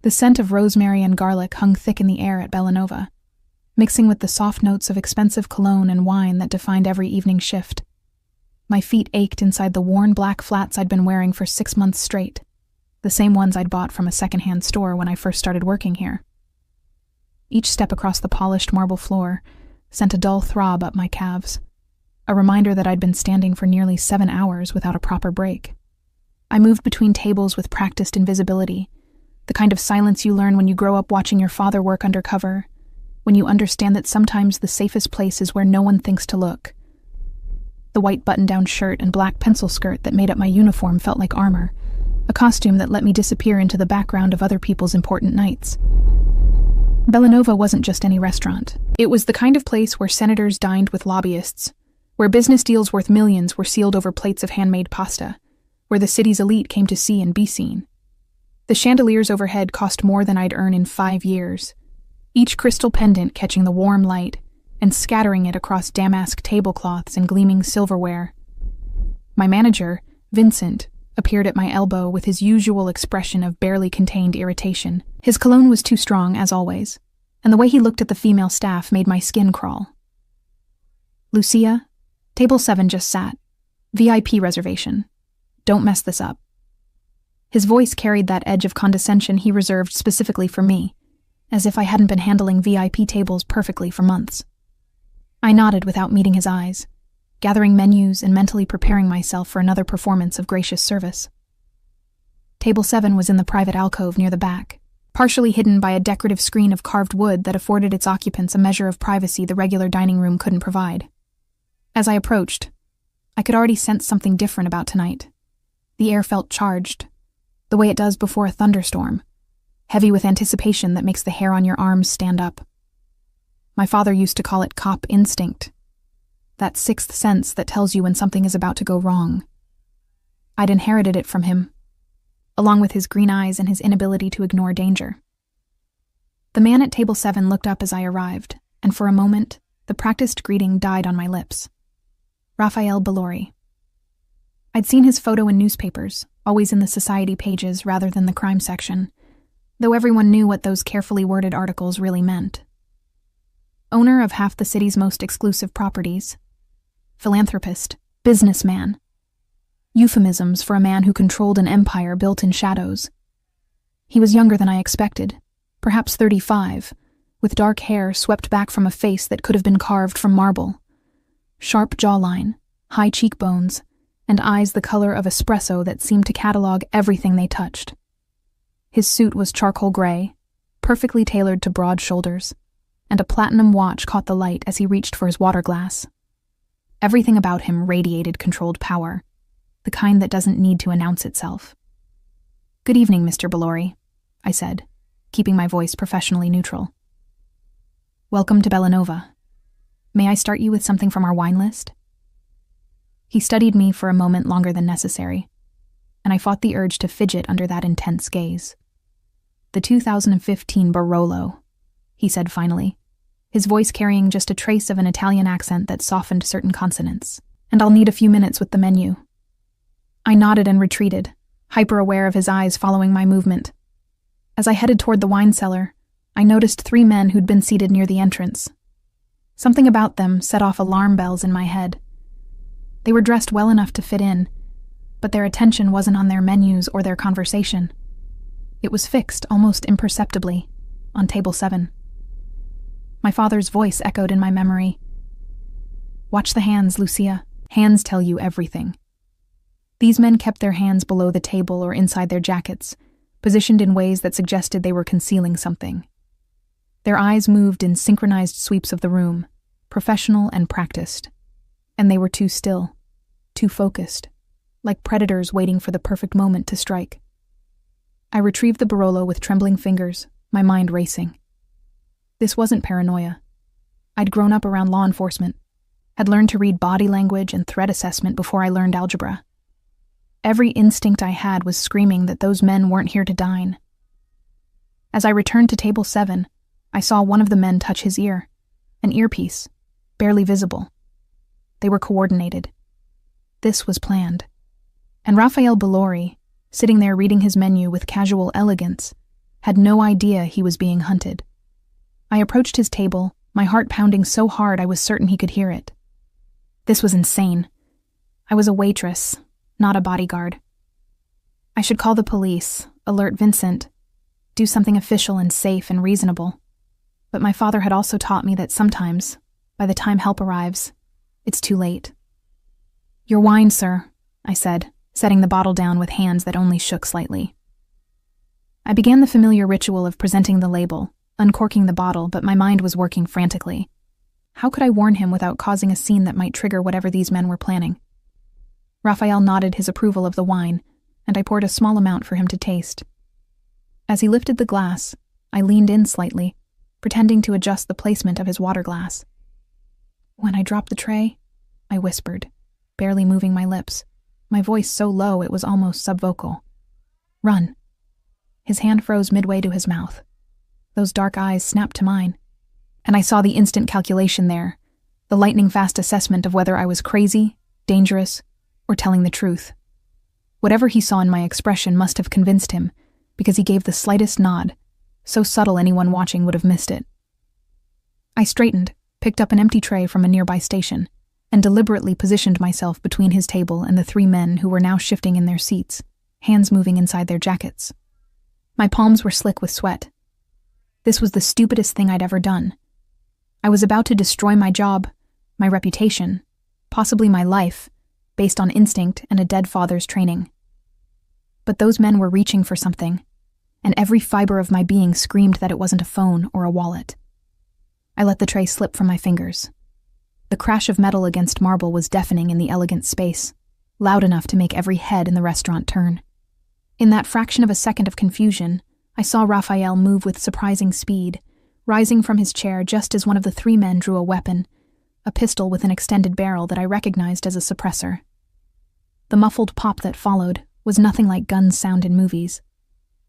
The scent of rosemary and garlic hung thick in the air at Bellanova, mixing with the soft notes of expensive cologne and wine that defined every evening shift. My feet ached inside the worn black flats I'd been wearing for 6 months straight, the same ones I'd bought from a secondhand store when I first started working here. Each step across the polished marble floor sent a dull throb up my calves, a reminder that I'd been standing for nearly 7 hours without a proper break. I moved between tables with practiced invisibility, the kind of silence you learn when you grow up watching your father work undercover, when you understand that sometimes the safest place is where no one thinks to look. The white button-down shirt and black pencil skirt that made up my uniform felt like armor, a costume that let me disappear into the background of other people's important nights. Bellanova wasn't just any restaurant. It was the kind of place where senators dined with lobbyists, where business deals worth millions were sealed over plates of handmade pasta, where the city's elite came to see and be seen. The chandeliers overhead cost more than I'd earn in 5 years, each crystal pendant catching the warm light and scattering it across damask tablecloths and gleaming silverware. My manager, Vincent, appeared at my elbow with his usual expression of barely contained irritation. His cologne was too strong, as always, and the way he looked at the female staff made my skin crawl. "Lucia, table 7 just sat. VIP reservation. Don't mess this up." His voice carried that edge of condescension he reserved specifically for me, as if I hadn't been handling VIP tables perfectly for months. I nodded without meeting his eyes, gathering menus and mentally preparing myself for another performance of gracious service. Table 7 was in the private alcove near the back, partially hidden by a decorative screen of carved wood that afforded its occupants a measure of privacy the regular dining room couldn't provide. As I approached, I could already sense something different about tonight. The air felt charged, the way it does before a thunderstorm, heavy with anticipation that makes the hair on your arms stand up. My father used to call it cop instinct, that sixth sense that tells you when something is about to go wrong. I'd inherited it from him, along with his green eyes and his inability to ignore danger. The man at table 7 looked up as I arrived, and for a moment, the practiced greeting died on my lips. Raphael Balori. I'd seen his photo in newspapers, always in the society pages rather than the crime section, though everyone knew what those carefully worded articles really meant. Owner of half the city's most exclusive properties, philanthropist, businessman. Euphemisms for a man who controlled an empire built in shadows. He was younger than I expected, perhaps 35, with dark hair swept back from a face that could have been carved from marble. Sharp jawline, high cheekbones, and eyes the color of espresso that seemed to catalog everything they touched. His suit was charcoal gray, perfectly tailored to broad shoulders, and a platinum watch caught the light as he reached for his water glass. Everything about him radiated controlled power, the kind that doesn't need to announce itself. "Good evening, Mr. Balori," I said, keeping my voice professionally neutral. "Welcome to Bellanova. May I start you with something from our wine list?" He studied me for a moment longer than necessary, and I fought the urge to fidget under that intense gaze. "The 2015 Barolo," he said finally, his voice carrying just a trace of an Italian accent that softened certain consonants. "And I'll need a few minutes with the menu." I nodded and retreated, hyper-aware of his eyes following my movement. As I headed toward the wine cellar, I noticed 3 men who'd been seated near the entrance. Something about them set off alarm bells in my head. They were dressed well enough to fit in, but their attention wasn't on their menus or their conversation. It was fixed, almost imperceptibly, on table 7. My father's voice echoed in my memory. "Watch the hands, Lucia. Hands tell you everything." These men kept their hands below the table or inside their jackets, positioned in ways that suggested they were concealing something. Their eyes moved in synchronized sweeps of the room, professional and practiced. And they were too still, too focused, like predators waiting for the perfect moment to strike. I retrieved the Barolo with trembling fingers, my mind racing. This wasn't paranoia. I'd grown up around law enforcement, had learned to read body language and threat assessment before I learned algebra. Every instinct I had was screaming that those men weren't here to dine. As I returned to table 7, I saw one of the men touch his ear, an earpiece, barely visible. They were coordinated. This was planned. And Raphael Balori, sitting there reading his menu with casual elegance, had no idea he was being hunted. I approached his table, my heart pounding so hard I was certain he could hear it. This was insane. I was a waitress, not a bodyguard. I should call the police, alert Vincent, do something official and safe and reasonable. But my father had also taught me that sometimes, by the time help arrives, it's too late. "Your wine, sir," I said, setting the bottle down with hands that only shook slightly. I began the familiar ritual of presenting the label, uncorking the bottle, but my mind was working frantically. How could I warn him without causing a scene that might trigger whatever these men were planning? Raphael nodded his approval of the wine, and I poured a small amount for him to taste. As he lifted the glass, I leaned in slightly, pretending to adjust the placement of his water glass. "When I drop the tray," I whispered, barely moving my lips, my voice so low it was almost subvocal. "Run." His hand froze midway to his mouth. Those dark eyes snapped to mine, and I saw the instant calculation there, the lightning-fast assessment of whether I was crazy, dangerous, or telling the truth. Whatever he saw in my expression must have convinced him, because he gave the slightest nod, so subtle anyone watching would have missed it. I straightened, picked up an empty tray from a nearby station, and deliberately positioned myself between his table and the three men who were now shifting in their seats, hands moving inside their jackets. My palms were slick with sweat. This was the stupidest thing I'd ever done. I was about to destroy my job, my reputation, possibly my life, based on instinct and a dead father's training. But those men were reaching for something, and every fiber of my being screamed that it wasn't a phone or a wallet. I let the tray slip from my fingers. The crash of metal against marble was deafening in the elegant space, loud enough to make every head in the restaurant turn. In that fraction of a second of confusion, I saw Raphael move with surprising speed, rising from his chair just as one of the three men drew a weapon, a pistol with an extended barrel that I recognized as a suppressor. The muffled pop that followed was nothing like guns sound in movies.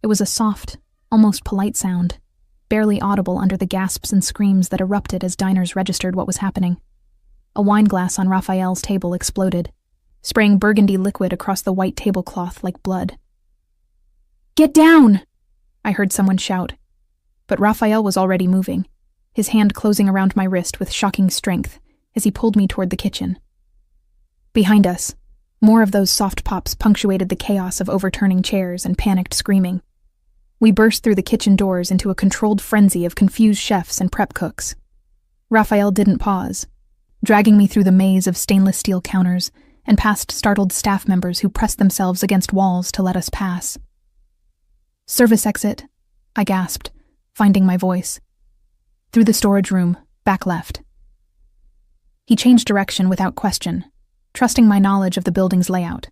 It was a soft, almost polite sound, barely audible under the gasps and screams that erupted as diners registered what was happening. A wine glass on Raphael's table exploded, spraying burgundy liquid across the white tablecloth like blood. "Get down!" I heard someone shout, but Raphael was already moving, his hand closing around my wrist with shocking strength as he pulled me toward the kitchen. Behind us, more of those soft pops punctuated the chaos of overturning chairs and panicked screaming. We burst through the kitchen doors into a controlled frenzy of confused chefs and prep cooks. Raphael didn't pause, dragging me through the maze of stainless steel counters and past startled staff members who pressed themselves against walls to let us pass. "Service exit," I gasped, finding my voice. "Through the storage room, back left." He changed direction without question, trusting my knowledge of the building's layout.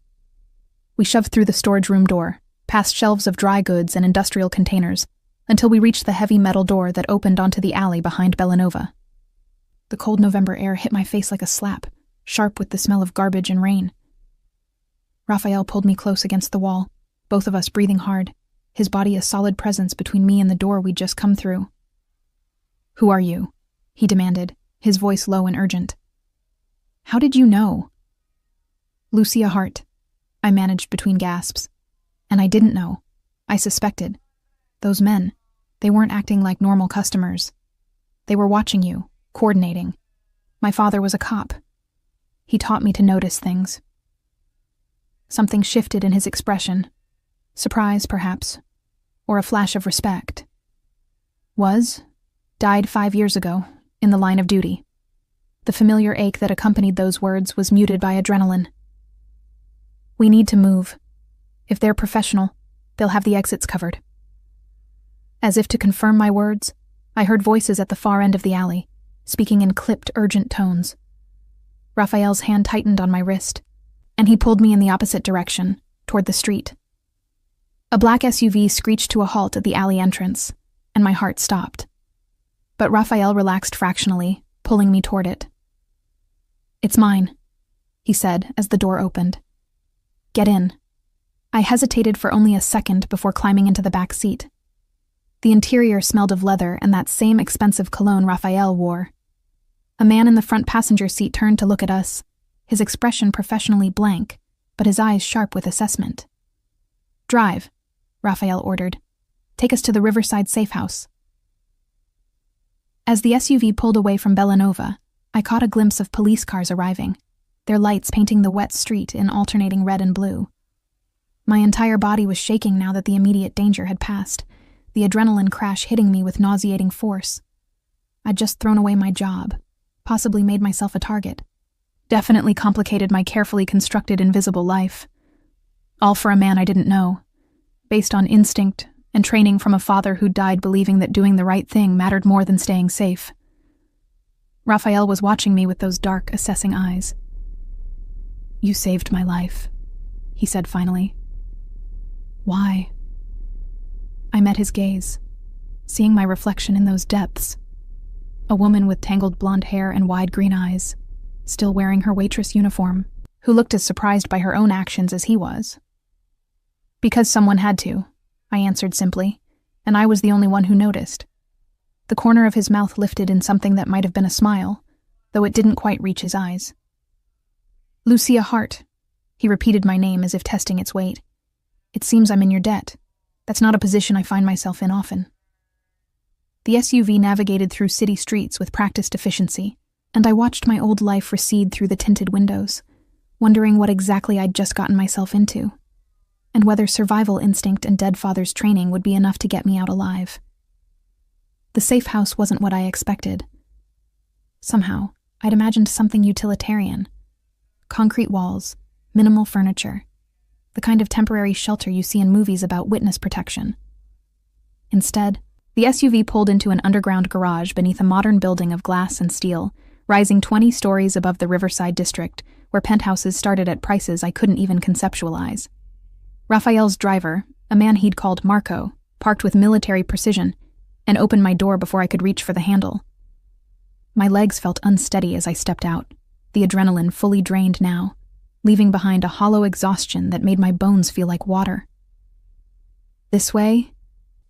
We shoved through the storage room door, past shelves of dry goods and industrial containers, until we reached the heavy metal door that opened onto the alley behind Bellanova. The cold November air hit my face like a slap, sharp with the smell of garbage and rain. Raphael pulled me close against the wall, both of us breathing hard, his body a solid presence between me and the door we'd just come through. "Who are you?" he demanded, his voice low and urgent. "How did you know?" "Lucia Hart," I managed between gasps. And I didn't know. I suspected. Those men, they weren't acting like normal customers. They were watching you, coordinating. My father was a cop. He taught me to notice things. Something shifted in his expression. Surprise, perhaps, or a flash of respect. Died 5 years ago, in the line of duty. The familiar ache that accompanied those words was muted by adrenaline. "We need to move. If they're professional, they'll have the exits covered." As if to confirm my words, I heard voices at the far end of the alley, speaking in clipped, urgent tones. Raphael's hand tightened on my wrist, and he pulled me in the opposite direction, toward the street. A black SUV screeched to a halt at the alley entrance, and my heart stopped. But Raphael relaxed fractionally, pulling me toward it. "It's mine," he said as the door opened. "Get in." I hesitated for only a second before climbing into the back seat. The interior smelled of leather and that same expensive cologne Raphael wore. A man in the front passenger seat turned to look at us, his expression professionally blank, but his eyes sharp with assessment. "Drive," Raphael ordered. Take us to the Riverside safe house." As the SUV pulled away from Bellanova, I caught a glimpse of police cars arriving, their lights painting the wet street in alternating red and blue. My entire body was shaking now that the immediate danger had passed, the adrenaline crash hitting me with nauseating force. I'd just thrown away my job, possibly made myself a target. Definitely complicated my carefully constructed invisible life. All for a man I didn't know, based on instinct and training from a father who died believing that doing the right thing mattered more than staying safe. Raphael was watching me with those dark, assessing eyes. "You saved my life," he said finally. "Why?" I met his gaze, seeing my reflection in those depths. A woman with tangled blonde hair and wide green eyes, still wearing her waitress uniform, who looked as surprised by her own actions as he was. "Because someone had to," I answered simply, and I was the only one who noticed. The corner of his mouth lifted in something that might have been a smile, though it didn't quite reach his eyes. "Lucia Hart," he repeated my name as if testing its weight. "It seems I'm in your debt. That's not a position I find myself in often." The SUV navigated through city streets with practiced efficiency, and I watched my old life recede through the tinted windows, wondering what exactly I'd just gotten myself into, and whether survival instinct and dead father's training would be enough to get me out alive. The safe house wasn't what I expected. Somehow, I'd imagined something utilitarian. Concrete walls, minimal furniture, the kind of temporary shelter you see in movies about witness protection. Instead, the SUV pulled into an underground garage beneath a modern building of glass and steel, rising 20 stories above the Riverside district, where penthouses started at prices I couldn't even conceptualize. Raphael's driver, a man he'd called Marco, parked with military precision and opened my door before I could reach for the handle. My legs felt unsteady as I stepped out, the adrenaline fully drained now, leaving behind a hollow exhaustion that made my bones feel like water. "This way,"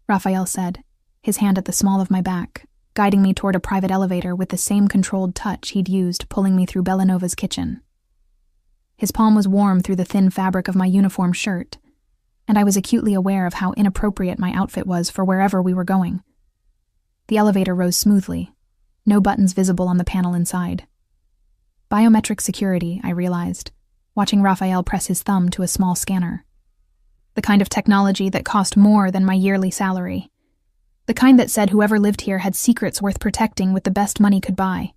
Raphael said, his hand at the small of my back, guiding me toward a private elevator with the same controlled touch he'd used pulling me through Bellanova's kitchen. His palm was warm through the thin fabric of my uniform shirt, and I was acutely aware of how inappropriate my outfit was for wherever we were going. The elevator rose smoothly, no buttons visible on the panel inside. Biometric security, I realized, watching Raphael press his thumb to a small scanner. The kind of technology that cost more than my yearly salary. The kind that said whoever lived here had secrets worth protecting with the best money could buy.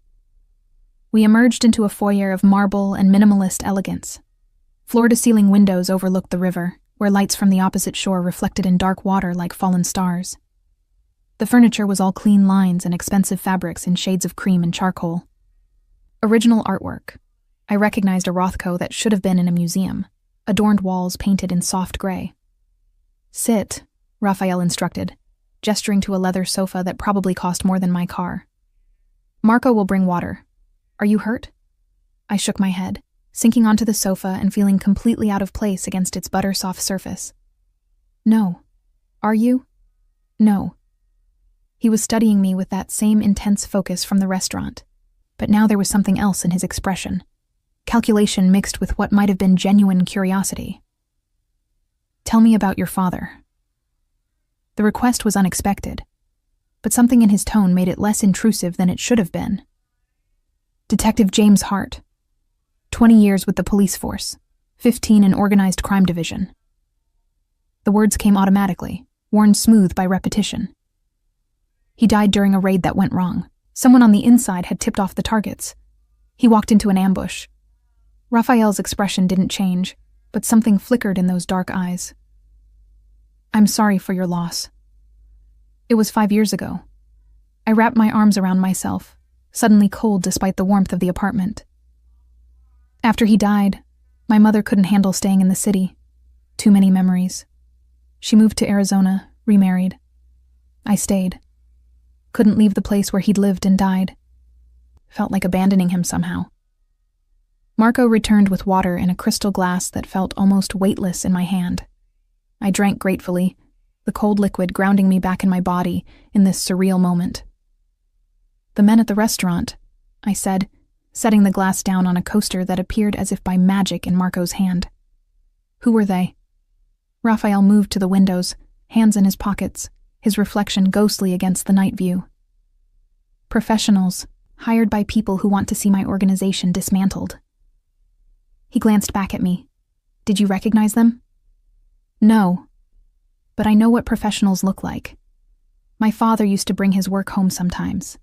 We emerged into a foyer of marble and minimalist elegance. Floor-to-ceiling windows overlooked the river, where lights from the opposite shore reflected in dark water like fallen stars. The furniture was all clean lines and expensive fabrics in shades of cream and charcoal. Original artwork. I recognized a Rothko that should have been in a museum, adorned walls painted in soft gray. "Sit," Raphael instructed, gesturing to a leather sofa that probably cost more than my car. "Marco will bring water. Are you hurt?" I shook my head, sinking onto the sofa and feeling completely out of place against its butter-soft surface. "No. Are you?" "No." He was studying me with that same intense focus from the restaurant, but now there was something else in his expression. Calculation mixed with what might have been genuine curiosity. "Tell me about your father." The request was unexpected, but something in his tone made it less intrusive than it should have been. "Detective James Hart. 20 years with the police force, 15 in organized crime division." The words came automatically, worn smooth by repetition. "He died during a raid that went wrong. Someone on the inside had tipped off the targets. He walked into an ambush." Raphael's expression didn't change, but something flickered in those dark eyes. "I'm sorry for your loss. It was 5 years ago." I wrapped my arms around myself, suddenly cold despite the warmth of the apartment. "After he died, my mother couldn't handle staying in the city. Too many memories. She moved to Arizona, remarried. I stayed. Couldn't leave the place where he'd lived and died. Felt like abandoning him somehow." Marco returned with water in a crystal glass that felt almost weightless in my hand. I drank gratefully, the cold liquid grounding me back in my body in this surreal moment. "The men at the restaurant," I said, setting the glass down on a coaster that appeared as if by magic in Marco's hand. "Who were they?" Raphael moved to the windows, hands in his pockets, his reflection ghostly against the night view. Professionals, hired by people who want to see my organization dismantled. He glanced back at me. Did you recognize them? No, but I know what professionals look like. My father used to bring his work home sometimes.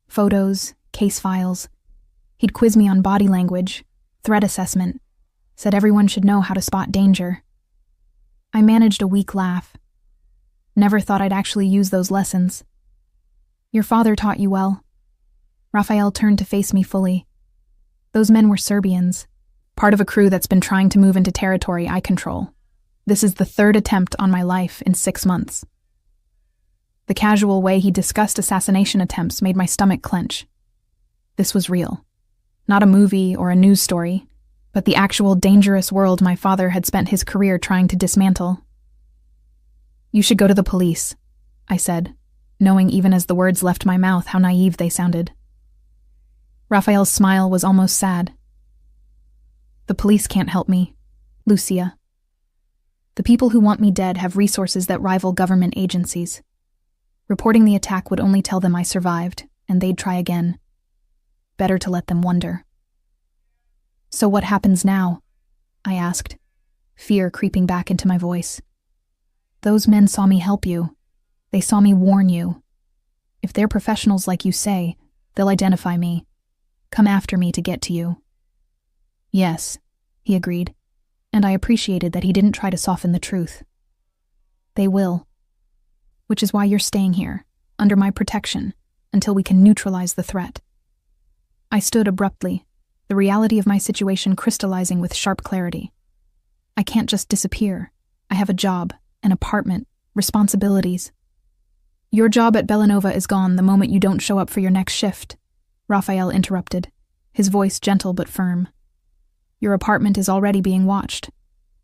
Photos, case files. He'd quiz me on body language, threat assessment, said everyone should know how to spot danger. I managed a weak laugh. Never thought I'd actually use those lessons. Your father taught you well. Raphael turned to face me fully. Those men were Serbians, part of a crew that's been trying to move into territory I control. This is the third attempt on my life in 6 months. The casual way he discussed assassination attempts made my stomach clench. This was real. Not a movie or a news story, but the actual dangerous world my father had spent his career trying to dismantle. You should go to the police, I said, knowing even as the words left my mouth how naive they sounded. Raphael's smile was almost sad. The police can't help me, Lucia. The people who want me dead have resources that rival government agencies. Reporting the attack would only tell them I survived, and they'd try again. Better to let them wonder. So what happens now? I asked, fear creeping back into my voice. Those men saw me help you. They saw me warn you. If they're professionals like you say, they'll identify me. Come after me to get to you. Yes, he agreed, and I appreciated that he didn't try to soften the truth. They will. Which is why you're staying here, under my protection, until we can neutralize the threat. I stood abruptly, the reality of my situation crystallizing with sharp clarity. I can't just disappear. I have a job, an apartment, responsibilities. Your job at Bellanova is gone the moment you don't show up for your next shift, Raphael interrupted, his voice gentle but firm. Your apartment is already being watched.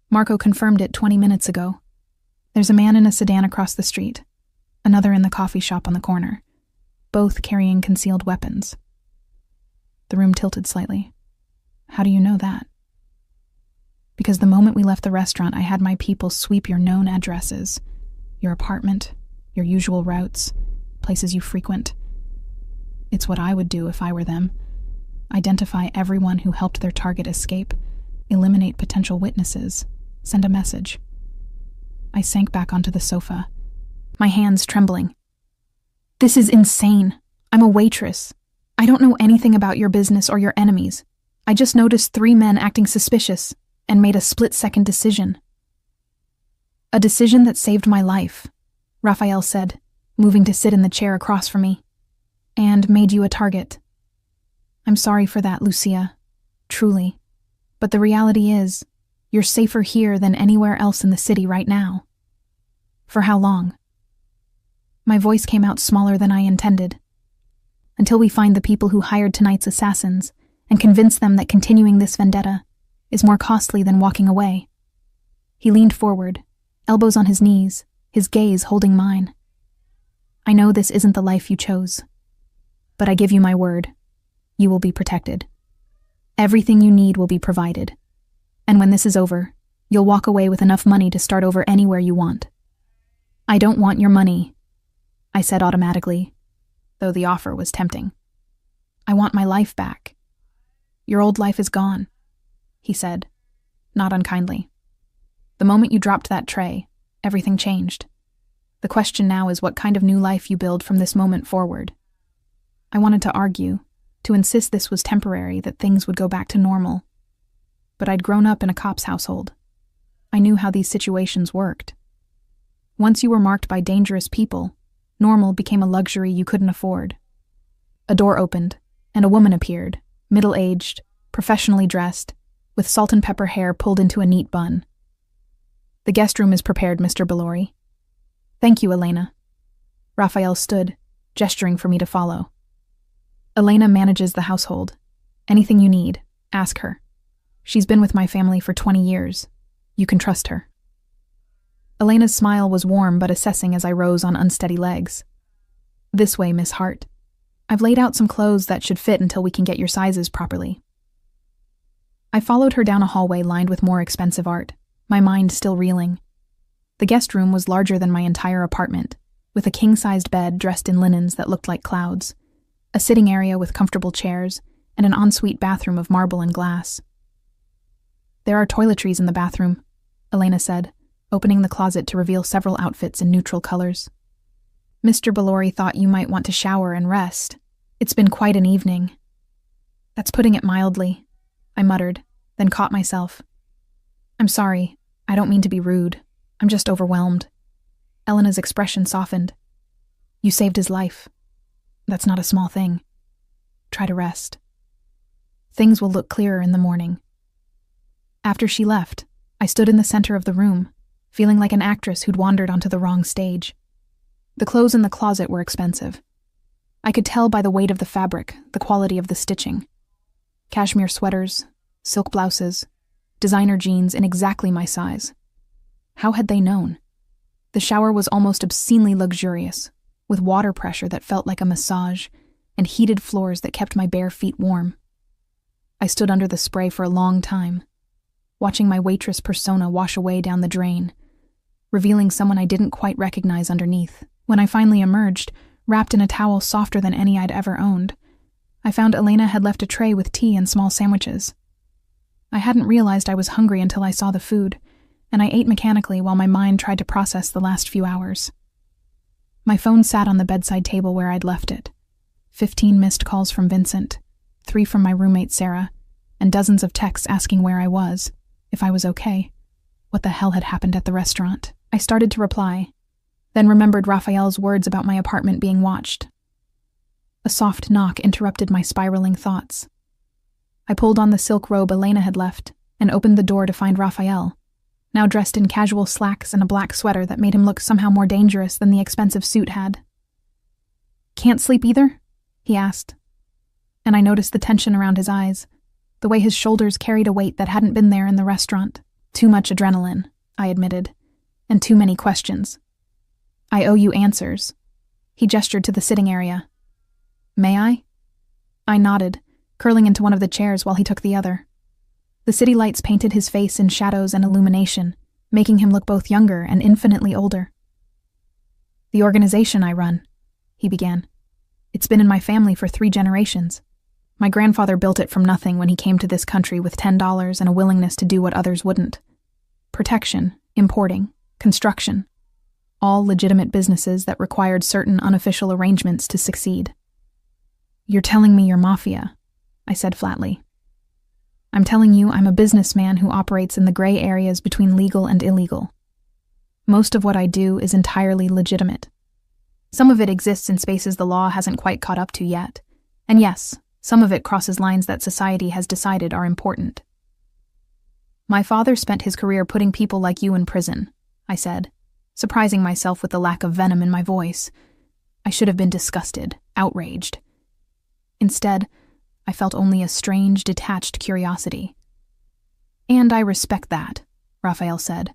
Marco confirmed it 20 minutes ago. There's a man in a sedan across the street, another in the coffee shop on the corner, both carrying concealed weapons. The room tilted slightly. How do you know that? Because the moment we left the restaurant, I had my people sweep your known addresses, your apartment, your usual routes, places you frequent. It's what I would do if I were them. Identify everyone who helped their target escape, eliminate potential witnesses, send a message. I sank back onto the sofa, my hands trembling. This is insane. I'm a waitress. I don't know anything about your business or your enemies. I just noticed 3 men acting suspicious and made a split-second decision. A decision that saved my life, Raphael said, moving to sit in the chair across from me, and made you a target. I'm sorry for that, Lucia, truly. But the reality is, you're safer here than anywhere else in the city right now. For how long? My voice came out smaller than I intended. Until we find the people who hired tonight's assassins and convince them that continuing this vendetta is more costly than walking away. He leaned forward, elbows on his knees, his gaze holding mine. I know this isn't the life you chose, but I give you my word. You will be protected. Everything you need will be provided. And when this is over, you'll walk away with enough money to start over anywhere you want. I don't want your money, I said automatically, though the offer was tempting. I want my life back. Your old life is gone, he said, not unkindly. The moment you dropped that tray, everything changed. The question now is what kind of new life you build from this moment forward. I wanted to argue, to insist this was temporary, that things would go back to normal. But I'd grown up in a cop's household. I knew how these situations worked. Once you were marked by dangerous people, normal became a luxury you couldn't afford. A door opened, and a woman appeared, middle-aged, professionally dressed, with salt and pepper hair pulled into a neat bun. The guest room is prepared, Mr. Balori. Thank you, Elena. Raphael stood, gesturing for me to follow. Elena manages the household. Anything you need, ask her. She's been with my family for 20 years. You can trust her. Elena's smile was warm but assessing as I rose on unsteady legs. This way, Miss Hart. I've laid out some clothes that should fit until we can get your sizes properly. I followed her down a hallway lined with more expensive art, my mind still reeling. The guest room was larger than my entire apartment, with a king-sized bed dressed in linens that looked like clouds, a sitting area with comfortable chairs, and an ensuite bathroom of marble and glass. "There are toiletries in the bathroom," Elena said, opening the closet to reveal several outfits in neutral colors. "Mr. Balori thought you might want to shower and rest. It's been quite an evening." "That's putting it mildly," I muttered, then caught myself. "I'm sorry. I don't mean to be rude. I'm just overwhelmed." Elena's expression softened. "You saved his life. That's not a small thing. Try to rest. Things will look clearer in the morning." After she left, I stood in the center of the room, feeling like an actress who'd wandered onto the wrong stage. The clothes in the closet were expensive. I could tell by the weight of the fabric, the quality of the stitching. Cashmere sweaters, silk blouses, designer jeans in exactly my size. How had they known? The shower was almost obscenely luxurious, with water pressure that felt like a massage, and heated floors that kept my bare feet warm. I stood under the spray for a long time, watching my waitress persona wash away down the drain, revealing someone I didn't quite recognize underneath. When I finally emerged, wrapped in a towel softer than any I'd ever owned, I found Elena had left a tray with tea and small sandwiches. I hadn't realized I was hungry until I saw the food, and I ate mechanically while my mind tried to process the last few hours. My phone sat on the bedside table where I'd left it. 15 missed calls from Vincent, 3 from my roommate Sarah, and dozens of texts asking where I was, if I was okay, what the hell had happened at the restaurant. I started to reply, then remembered Raphael's words about my apartment being watched. A soft knock interrupted my spiraling thoughts. I pulled on the silk robe Elena had left and opened the door to find Raphael, now dressed in casual slacks and a black sweater that made him look somehow more dangerous than the expensive suit had. "Can't sleep either?" he asked, and I noticed the tension around his eyes, the way his shoulders carried a weight that hadn't been there in the restaurant. "Too much adrenaline," I admitted, "and too many questions. I owe you answers." He gestured to the sitting area. "May I?" I nodded, curling into one of the chairs while he took the other. The city lights painted his face in shadows and illumination, making him look both younger and infinitely older. "The organization I run," he began. "It's been in my family for 3 generations. My grandfather built it from nothing when he came to this country with $10 and a willingness to do what others wouldn't. Protection, importing, construction, all legitimate businesses that required certain unofficial arrangements to succeed." "You're telling me you're Mafia," I said flatly. "I'm telling you I'm a businessman who operates in the gray areas between legal and illegal. Most of what I do is entirely legitimate. Some of it exists in spaces the law hasn't quite caught up to yet. And yes, some of it crosses lines that society has decided are important. My father spent his career putting people like you in prison," I said, surprising myself with the lack of venom in my voice. I should have been disgusted, outraged. Instead, I felt only a strange, detached curiosity. "And I respect that," Raphael said.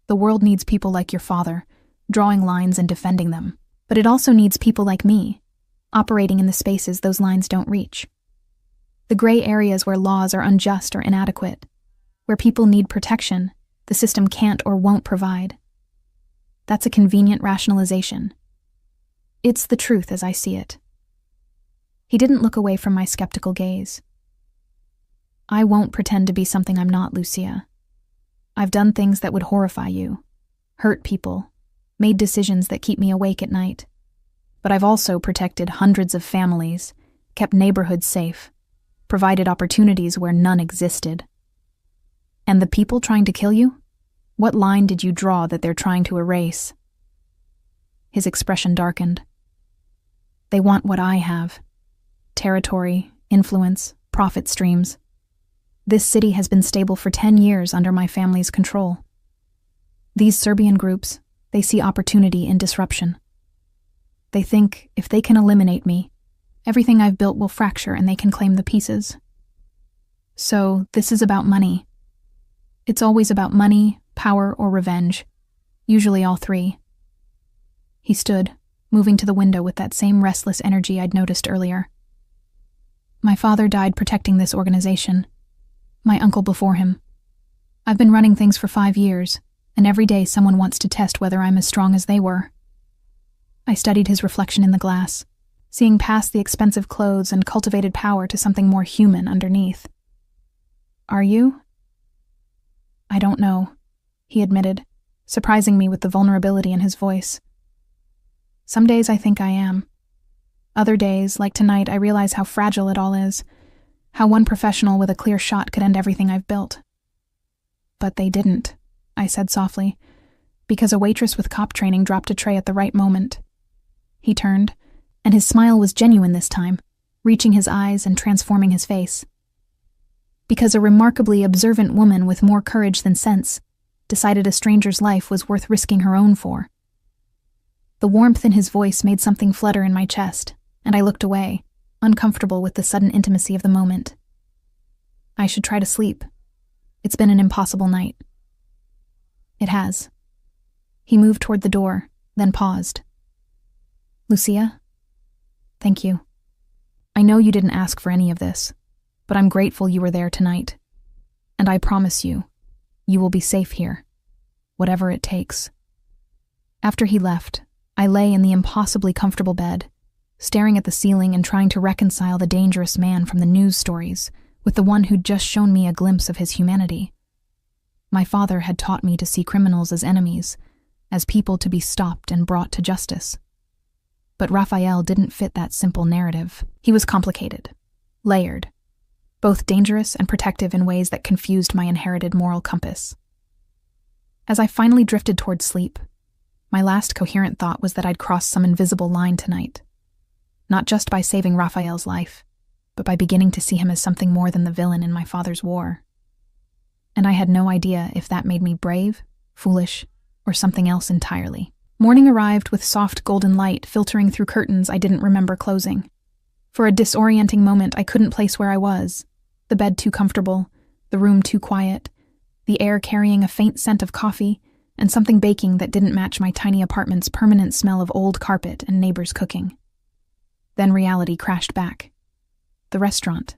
"The world needs people like your father, drawing lines and defending them. But it also needs people like me, operating in the spaces those lines don't reach. The gray areas where laws are unjust or inadequate, where people need protection the system can't or won't provide. That's a convenient rationalization. It's the truth as I see it." He didn't look away from my skeptical gaze. "I won't pretend to be something I'm not, Lucia. I've done things that would horrify you, hurt people, made decisions that keep me awake at night. But I've also protected hundreds of families, kept neighborhoods safe, provided opportunities where none existed. And the people trying to kill you? What line did you draw that they're trying to erase?" His expression darkened. "They want what I have. Territory, influence, profit streams. This city has been stable for 10 years under my family's control. These Serbian groups, they see opportunity in disruption. They think if they can eliminate me, everything I've built will fracture and they can claim the pieces. So this is about money. It's always about money, power, or revenge, usually all 3. He stood, moving to the window with that same restless energy I'd noticed earlier. "My father died protecting this organization. My uncle before him. I've been running things for 5 years, and every day someone wants to test whether I'm as strong as they were." I studied his reflection in the glass, seeing past the expensive clothes and cultivated power to something more human underneath. Are you? I don't know, he admitted, surprising me with the vulnerability in his voice. Some days I think I am. Other days, like tonight, I realize how fragile it all is, how one professional with a clear shot could end everything I've built. But they didn't, I said softly, because a waitress with cop training dropped a tray at the right moment. He turned, and his smile was genuine this time, reaching his eyes and transforming his face. Because a remarkably observant woman with more courage than sense decided a stranger's life was worth risking her own for. The warmth in his voice made something flutter in my chest, and I looked away, uncomfortable with the sudden intimacy of the moment. I should try to sleep. It's been an impossible night. It has. He moved toward the door, then paused. Lucia? Thank you. I know you didn't ask for any of this, but I'm grateful you were there tonight. And I promise you, you will be safe here, whatever it takes. After he left, I lay in the impossibly comfortable bed, staring at the ceiling and trying to reconcile the dangerous man from the news stories with the one who'd just shown me a glimpse of his humanity. My father had taught me to see criminals as enemies, as people to be stopped and brought to justice. But Raphael didn't fit that simple narrative. He was complicated, layered, both dangerous and protective in ways that confused my inherited moral compass. As I finally drifted toward sleep, my last coherent thought was that I'd crossed some invisible line tonight. Not just by saving Raphael's life, but by beginning to see him as something more than the villain in my father's war. And I had no idea if that made me brave, foolish, or something else entirely. Morning arrived with soft golden light filtering through curtains I didn't remember closing. For a disorienting moment, I couldn't place where I was. The bed too comfortable, the room too quiet, the air carrying a faint scent of coffee, and something baking that didn't match my tiny apartment's permanent smell of old carpet and neighbors cooking. Then reality crashed back. The restaurant,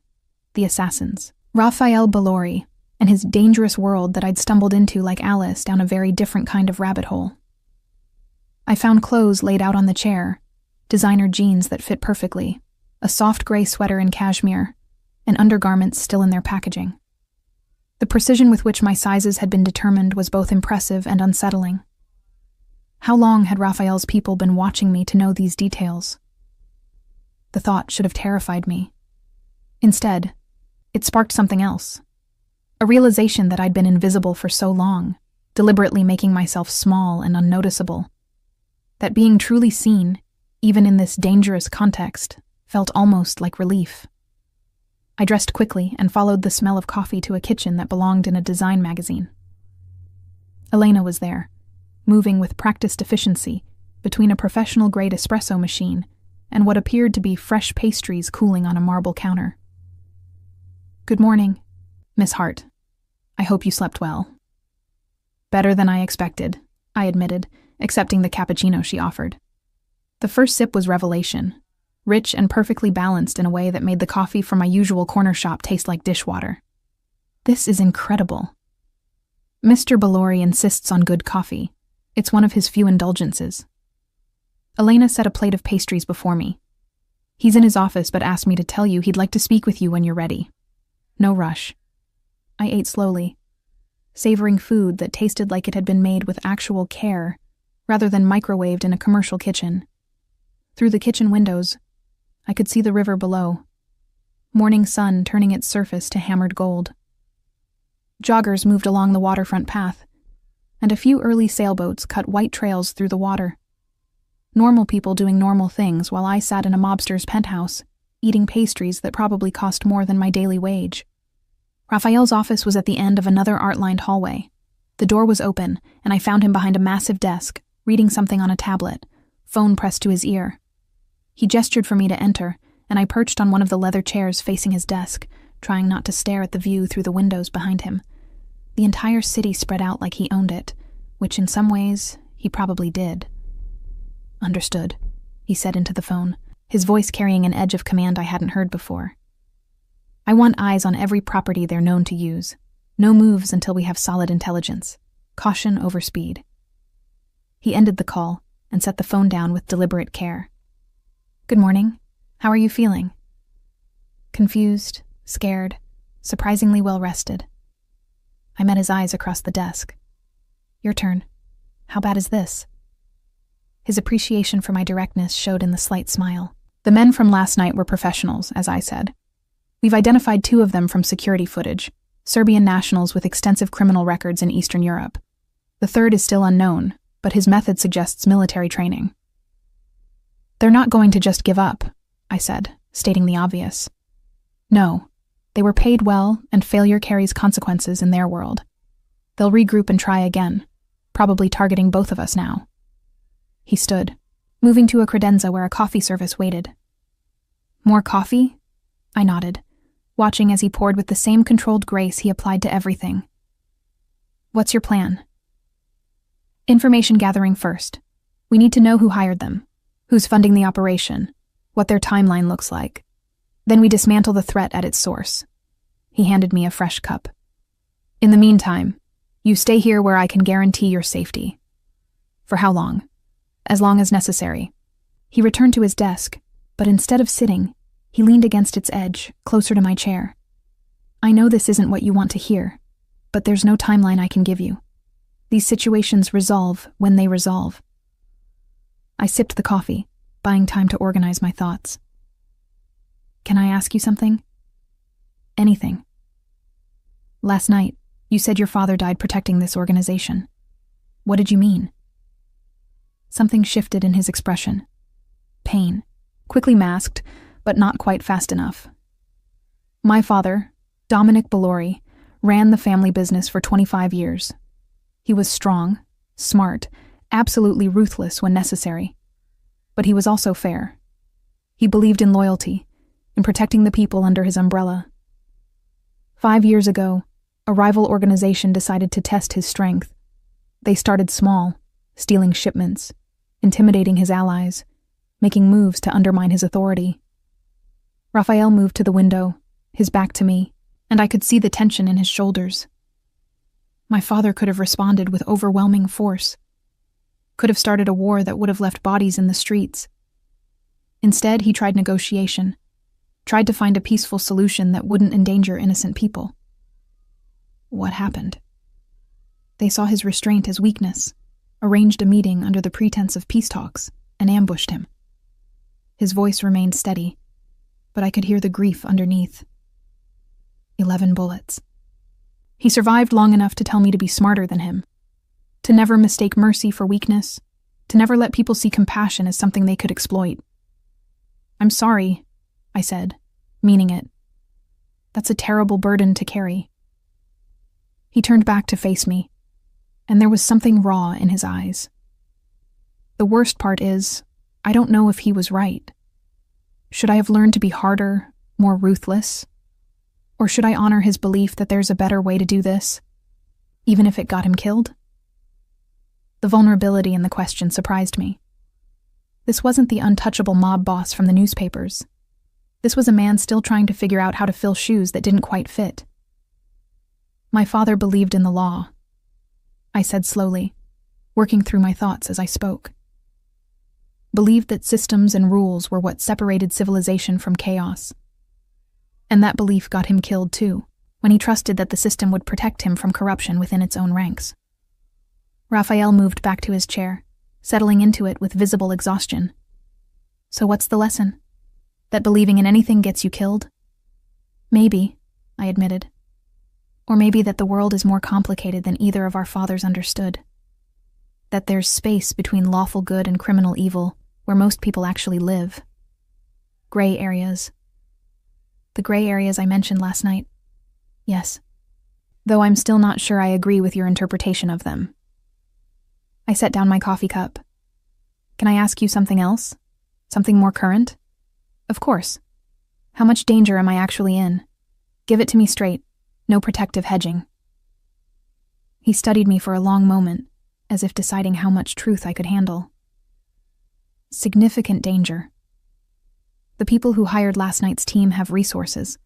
the assassins, Raphael Balori, and his dangerous world that I'd stumbled into like Alice down a very different kind of rabbit hole. I found clothes laid out on the chair, designer jeans that fit perfectly, a soft gray sweater in cashmere, and undergarments still in their packaging. The precision with which my sizes had been determined was both impressive and unsettling. How long had Raphael's people been watching me to know these details? The thought should have terrified me. Instead, it sparked something else. A realization that I'd been invisible for so long, deliberately making myself small and unnoticeable. That being truly seen, even in this dangerous context, felt almost like relief. I dressed quickly and followed the smell of coffee to a kitchen that belonged in a design magazine. Elena was there, moving with practiced efficiency between a professional-grade espresso machine and what appeared to be fresh pastries cooling on a marble counter. Good morning, Miss Hart. I hope you slept well. Better than I expected, I admitted, accepting the cappuccino she offered. The first sip was revelation, rich and perfectly balanced in a way that made the coffee from my usual corner shop taste like dishwater. This is incredible. Mr. Balori insists on good coffee. It's one of his few indulgences. Elena set a plate of pastries before me. He's in his office but asked me to tell you he'd like to speak with you when you're ready. No rush. I ate slowly, savoring food that tasted like it had been made with actual care, rather than microwaved in a commercial kitchen. Through the kitchen windows, I could see the river below, morning sun turning its surface to hammered gold. Joggers moved along the waterfront path, and a few early sailboats cut white trails through the water. Normal people doing normal things while I sat in a mobster's penthouse, eating pastries that probably cost more than my daily wage. Raphael's office was at the end of another art-lined hallway. The door was open, and I found him behind a massive desk, reading something on a tablet, phone pressed to his ear. He gestured for me to enter, and I perched on one of the leather chairs facing his desk, trying not to stare at the view through the windows behind him. The entire city spread out like he owned it, which in some ways, he probably did. Understood, he said into the phone, his voice carrying an edge of command I hadn't heard before. I want eyes on every property they're known to use. No moves until we have solid intelligence. Caution over speed. He ended the call, and set the phone down with deliberate care. "Good morning. How are you feeling?" "Confused, scared, surprisingly well-rested." I met his eyes across the desk. "Your turn. How bad is this?" His appreciation for my directness showed in the slight smile. "The men from last night were professionals," as I said. "We've identified 2 of them from security footage, Serbian nationals with extensive criminal records in Eastern Europe. The third is still unknown, but his method suggests military training." "They're not going to just give up," I said, stating the obvious. "No, they were paid well, and failure carries consequences in their world. They'll regroup and try again, probably targeting both of us now." He stood, moving to a credenza where a coffee service waited. "More coffee?" I nodded, watching as he poured with the same controlled grace he applied to everything. "What's your plan?" "Information gathering first. We need to know who hired them, who's funding the operation, what their timeline looks like. Then we dismantle the threat at its source." He handed me a fresh cup. "In the meantime, you stay here where I can guarantee your safety." "For how long?" "As long as necessary." He returned to his desk, but instead of sitting, he leaned against its edge, closer to my chair. "I know this isn't what you want to hear, but there's no timeline I can give you. These situations resolve when they resolve." I sipped the coffee, buying time to organize my thoughts. "Can I ask you something?" "Anything." "Last night, you said your father died protecting this organization. What did you mean?" Something shifted in his expression. Pain, quickly masked, but not quite fast enough. "My father, Dominic Balori, ran the family business for 25 years. He was strong, smart, absolutely ruthless when necessary. But he was also fair. He believed in loyalty, in protecting the people under his umbrella. 5 years ago, a rival organization decided to test his strength. They started small, stealing shipments, intimidating his allies, making moves to undermine his authority. Raphael moved to the window, his back to me, and I could see the tension in his shoulders. My father could have responded with overwhelming force, could have started a war that would have left bodies in the streets. Instead, he tried negotiation, tried to find a peaceful solution that wouldn't endanger innocent people. What happened? They saw his restraint as weakness, arranged a meeting under the pretense of peace talks, and ambushed him. His voice remained steady, but I could hear the grief underneath. 11 bullets. He survived long enough to tell me to be smarter than him, to never mistake mercy for weakness, to never let people see compassion as something they could exploit. "I'm sorry," I said, meaning it. "That's a terrible burden to carry." He turned back to face me, and there was something raw in his eyes. The worst part is, I don't know if he was right. Should I have learned to be harder, more ruthless? Or should I honor his belief that there's a better way to do this, even if it got him killed? The vulnerability in the question surprised me. This wasn't the untouchable mob boss from the newspapers. This was a man still trying to figure out how to fill shoes that didn't quite fit. "My father believed in the law," I said slowly, working through my thoughts as I spoke. Believed that systems and rules were what separated civilization from chaos. And that belief got him killed too, when he trusted that the system would protect him from corruption within its own ranks. Raphael moved back to his chair, settling into it with visible exhaustion. "So what's the lesson? That believing in anything gets you killed?" "Maybe," I admitted. "Or maybe that the world is more complicated than either of our fathers understood. That there's space between lawful good and criminal evil, where most people actually live. Gray areas." "The gray areas I mentioned last night?" "Yes. Though I'm still not sure I agree with your interpretation of them." I set down my coffee cup. "Can I ask you something else? Something more current?" "Of course. How much danger am I actually in? Give it to me straight. No protective hedging." He studied me for a long moment, as if deciding how much truth I could handle. "Significant danger. The people who hired last night's team have resources.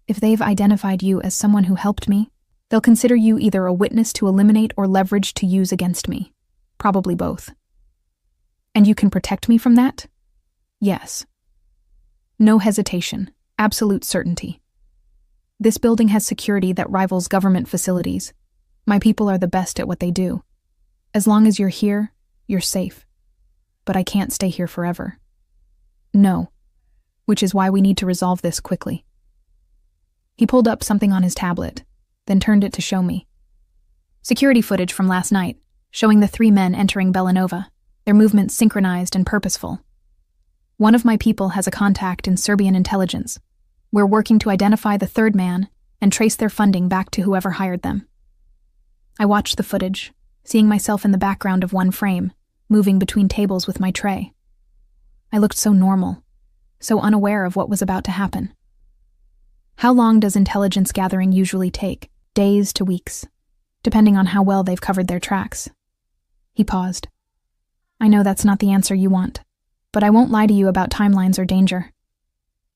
If they've identified you as someone who helped me, they'll consider you either a witness to eliminate or leverage to use against me. Probably both." And you can protect me from that? Yes. No hesitation, absolute certainty. This building has security that rivals government facilities. My people are the best at what they do. As long as you're here, you're safe. But I can't stay here forever. No. Which is why we need to resolve this quickly. He pulled up something on his tablet, then turned it to show me. Security footage from last night, showing the 3 men entering Bellanova, their movements synchronized and purposeful. One of my people has a contact in Serbian intelligence. We're working to identify the 3rd man and trace their funding back to whoever hired them. I watched the footage, seeing myself in the background of one frame, moving between tables with my tray. I looked so normal, so unaware of what was about to happen. How long does intelligence gathering usually take? Days to weeks, depending on how well they've covered their tracks. He paused. I know that's not the answer you want, but I won't lie to you about timelines or danger.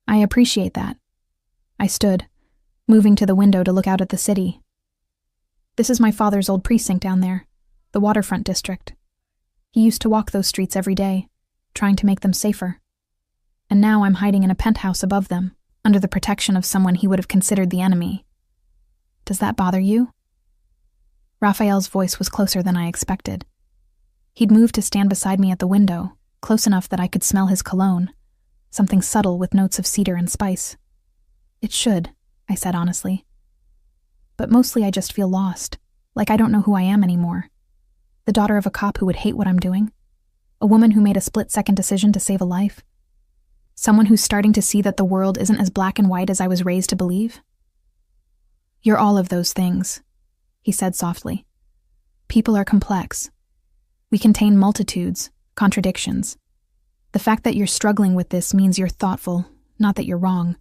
I appreciate that. I stood, moving to the window to look out at the city. This is my father's old precinct down there, the waterfront district. He used to walk those streets every day, trying to make them safer. And now I'm hiding in a penthouse above them, under the protection of someone he would have considered the enemy. Does that bother you? Raphael's voice was closer than I expected. He'd moved to stand beside me at the window, close enough that I could smell his cologne, something subtle with notes of cedar and spice. It should, I said honestly. But mostly I just feel lost, like I don't know who I am anymore. The daughter of a cop who would hate what I'm doing? A woman who made a split-second decision to save a life? Someone who's starting to see that the world isn't as black and white as I was raised to believe? You're all of those things, he said softly. People are complex. We contain multitudes, contradictions. The fact that you're struggling with this means you're thoughtful, not that you're wrong.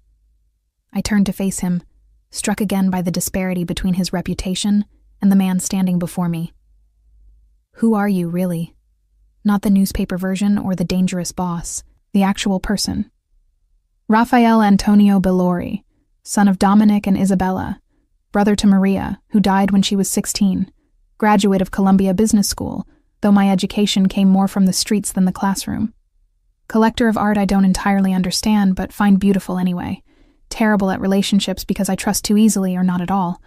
I turned to face him, struck again by the disparity between his reputation and the man standing before me. Who are you, really? Not the newspaper version or the dangerous boss, the actual person. Raphael Antonio Balori, son of Dominic and Isabella, brother to Maria, who died when she was 16, graduate of Columbia Business School, though my education came more from the streets than the classroom. Collector of art I don't entirely understand, but find beautiful anyway. Terrible at relationships because I trust too easily or not at all.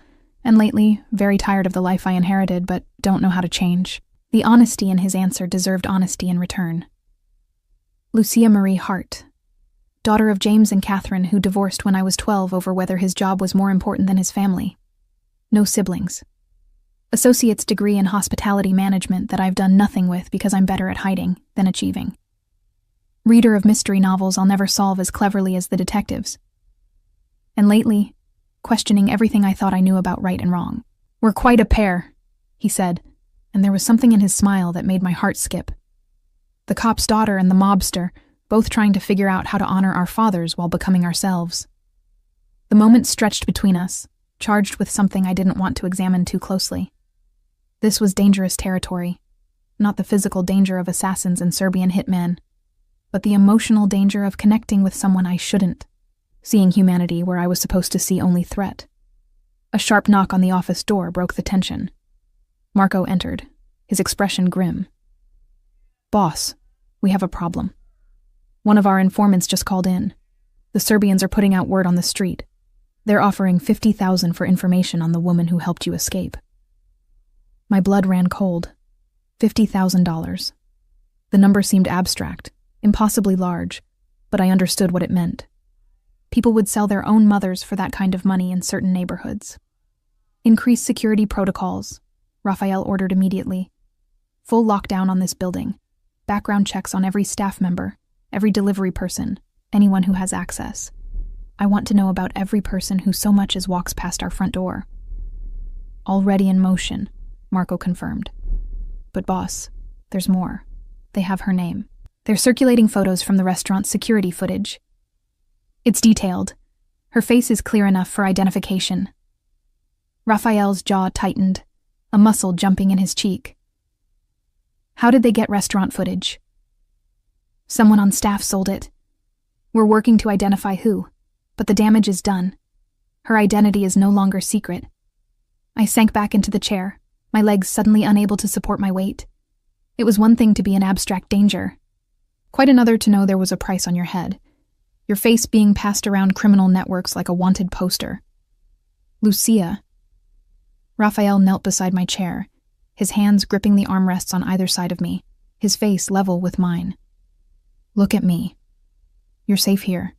And lately, very tired of the life I inherited, but don't know how to change. The honesty in his answer deserved honesty in return. Lucia Marie Hart, daughter of James and Catherine, who divorced when I was 12 over whether his job was more important than his family. No siblings. Associate's degree in hospitality management that I've done nothing with because I'm better at hiding than achieving. Reader of mystery novels I'll never solve as cleverly as the detectives. And lately, questioning everything I thought I knew about right and wrong. We're quite a pair, he said, and there was something in his smile that made my heart skip. The cop's daughter and the mobster, both trying to figure out how to honor our fathers while becoming ourselves. The moment stretched between us, charged with something I didn't want to examine too closely. This was dangerous territory, not the physical danger of assassins and Serbian hitmen, but the emotional danger of connecting with someone I shouldn't, seeing humanity where I was supposed to see only threat. A sharp knock on the office door broke the tension. Marco entered, his expression grim. Boss, we have a problem. One of our informants just called in. The Serbians are putting out word on the street. They're offering $50,000 for information on the woman who helped you escape. My blood ran cold. $50,000. The number seemed abstract, impossibly large, but I understood what it meant. People would sell their own mothers for that kind of money in certain neighborhoods. Increase security protocols, Raphael ordered immediately. Full lockdown on this building. Background checks on every staff member, every delivery person, anyone who has access. I want to know about every person who so much as walks past our front door. Already in motion, Marco confirmed. But boss, there's more. They have her name. They're circulating photos from the restaurant's security footage. It's detailed. Her face is clear enough for identification. Raphael's jaw tightened, a muscle jumping in his cheek. How did they get restaurant footage? Someone on staff sold it. We're working to identify who, but the damage is done. Her identity is no longer secret. I sank back into the chair, my legs suddenly unable to support my weight. It was one thing to be in abstract danger, Quite another to know there was a price on your head, your face being passed around criminal networks like a wanted poster. Lucia. Raphael knelt beside my chair, his hands gripping the armrests on either side of me, his face level with mine. Look at me. You're safe here.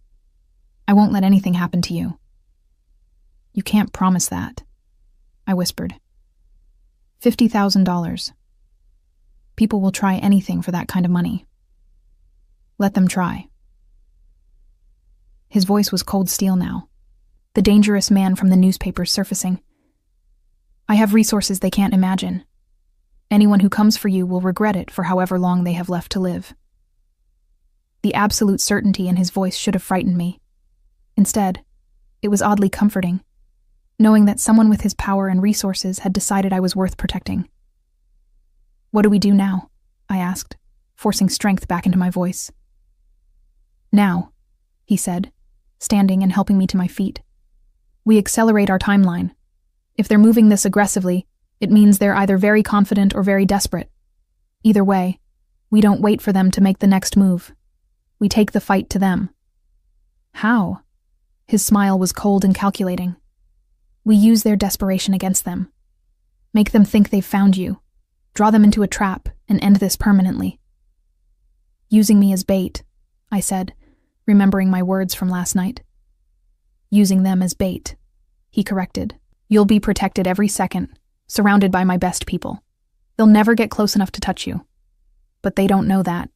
I won't let anything happen to you. You can't promise that, I whispered. $50,000. People will try anything for that kind of money. Let them try. His voice was cold steel now, the dangerous man from the newspapers surfacing. I have resources they can't imagine. Anyone who comes for you will regret it for however long they have left to live. The absolute certainty in his voice should have frightened me. Instead, it was oddly comforting, knowing that someone with his power and resources had decided I was worth protecting. What do we do now? I asked, forcing strength back into my voice. Now, he said, standing and helping me to my feet. We accelerate our timeline. If they're moving this aggressively, it means they're either very confident or very desperate. Either way, we don't wait for them to make the next move. We take the fight to them. How? His smile was cold and calculating. We use their desperation against them. Make them think they've found you. Draw them into a trap and end this permanently. Using me as bait, I said, remembering my words from last night. Using them as bait, he corrected. You'll be protected every second, surrounded by my best people. They'll never get close enough to touch you. But they don't know that.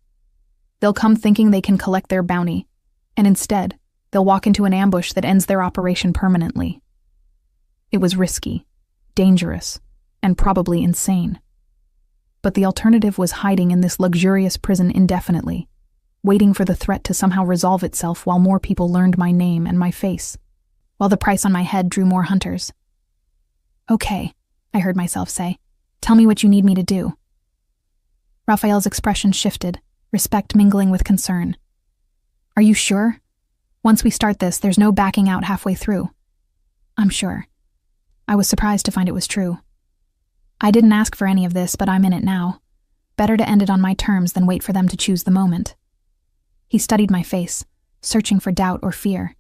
They'll come thinking they can collect their bounty, and instead, they'll walk into an ambush that ends their operation permanently. It was risky, dangerous, and probably insane. But the alternative was hiding in this luxurious prison indefinitely, waiting for the threat to somehow resolve itself while more people learned my name and my face, while the price on my head drew more hunters. Okay, I heard myself say. Tell me what you need me to do. Raphael's expression shifted, respect mingling with concern. Are you sure? Once we start this, there's no backing out halfway through. I'm sure. I was surprised to find it was true. I didn't ask for any of this, but I'm in it now. Better to end it on my terms than wait for them to choose the moment. He studied my face, searching for doubt or fear.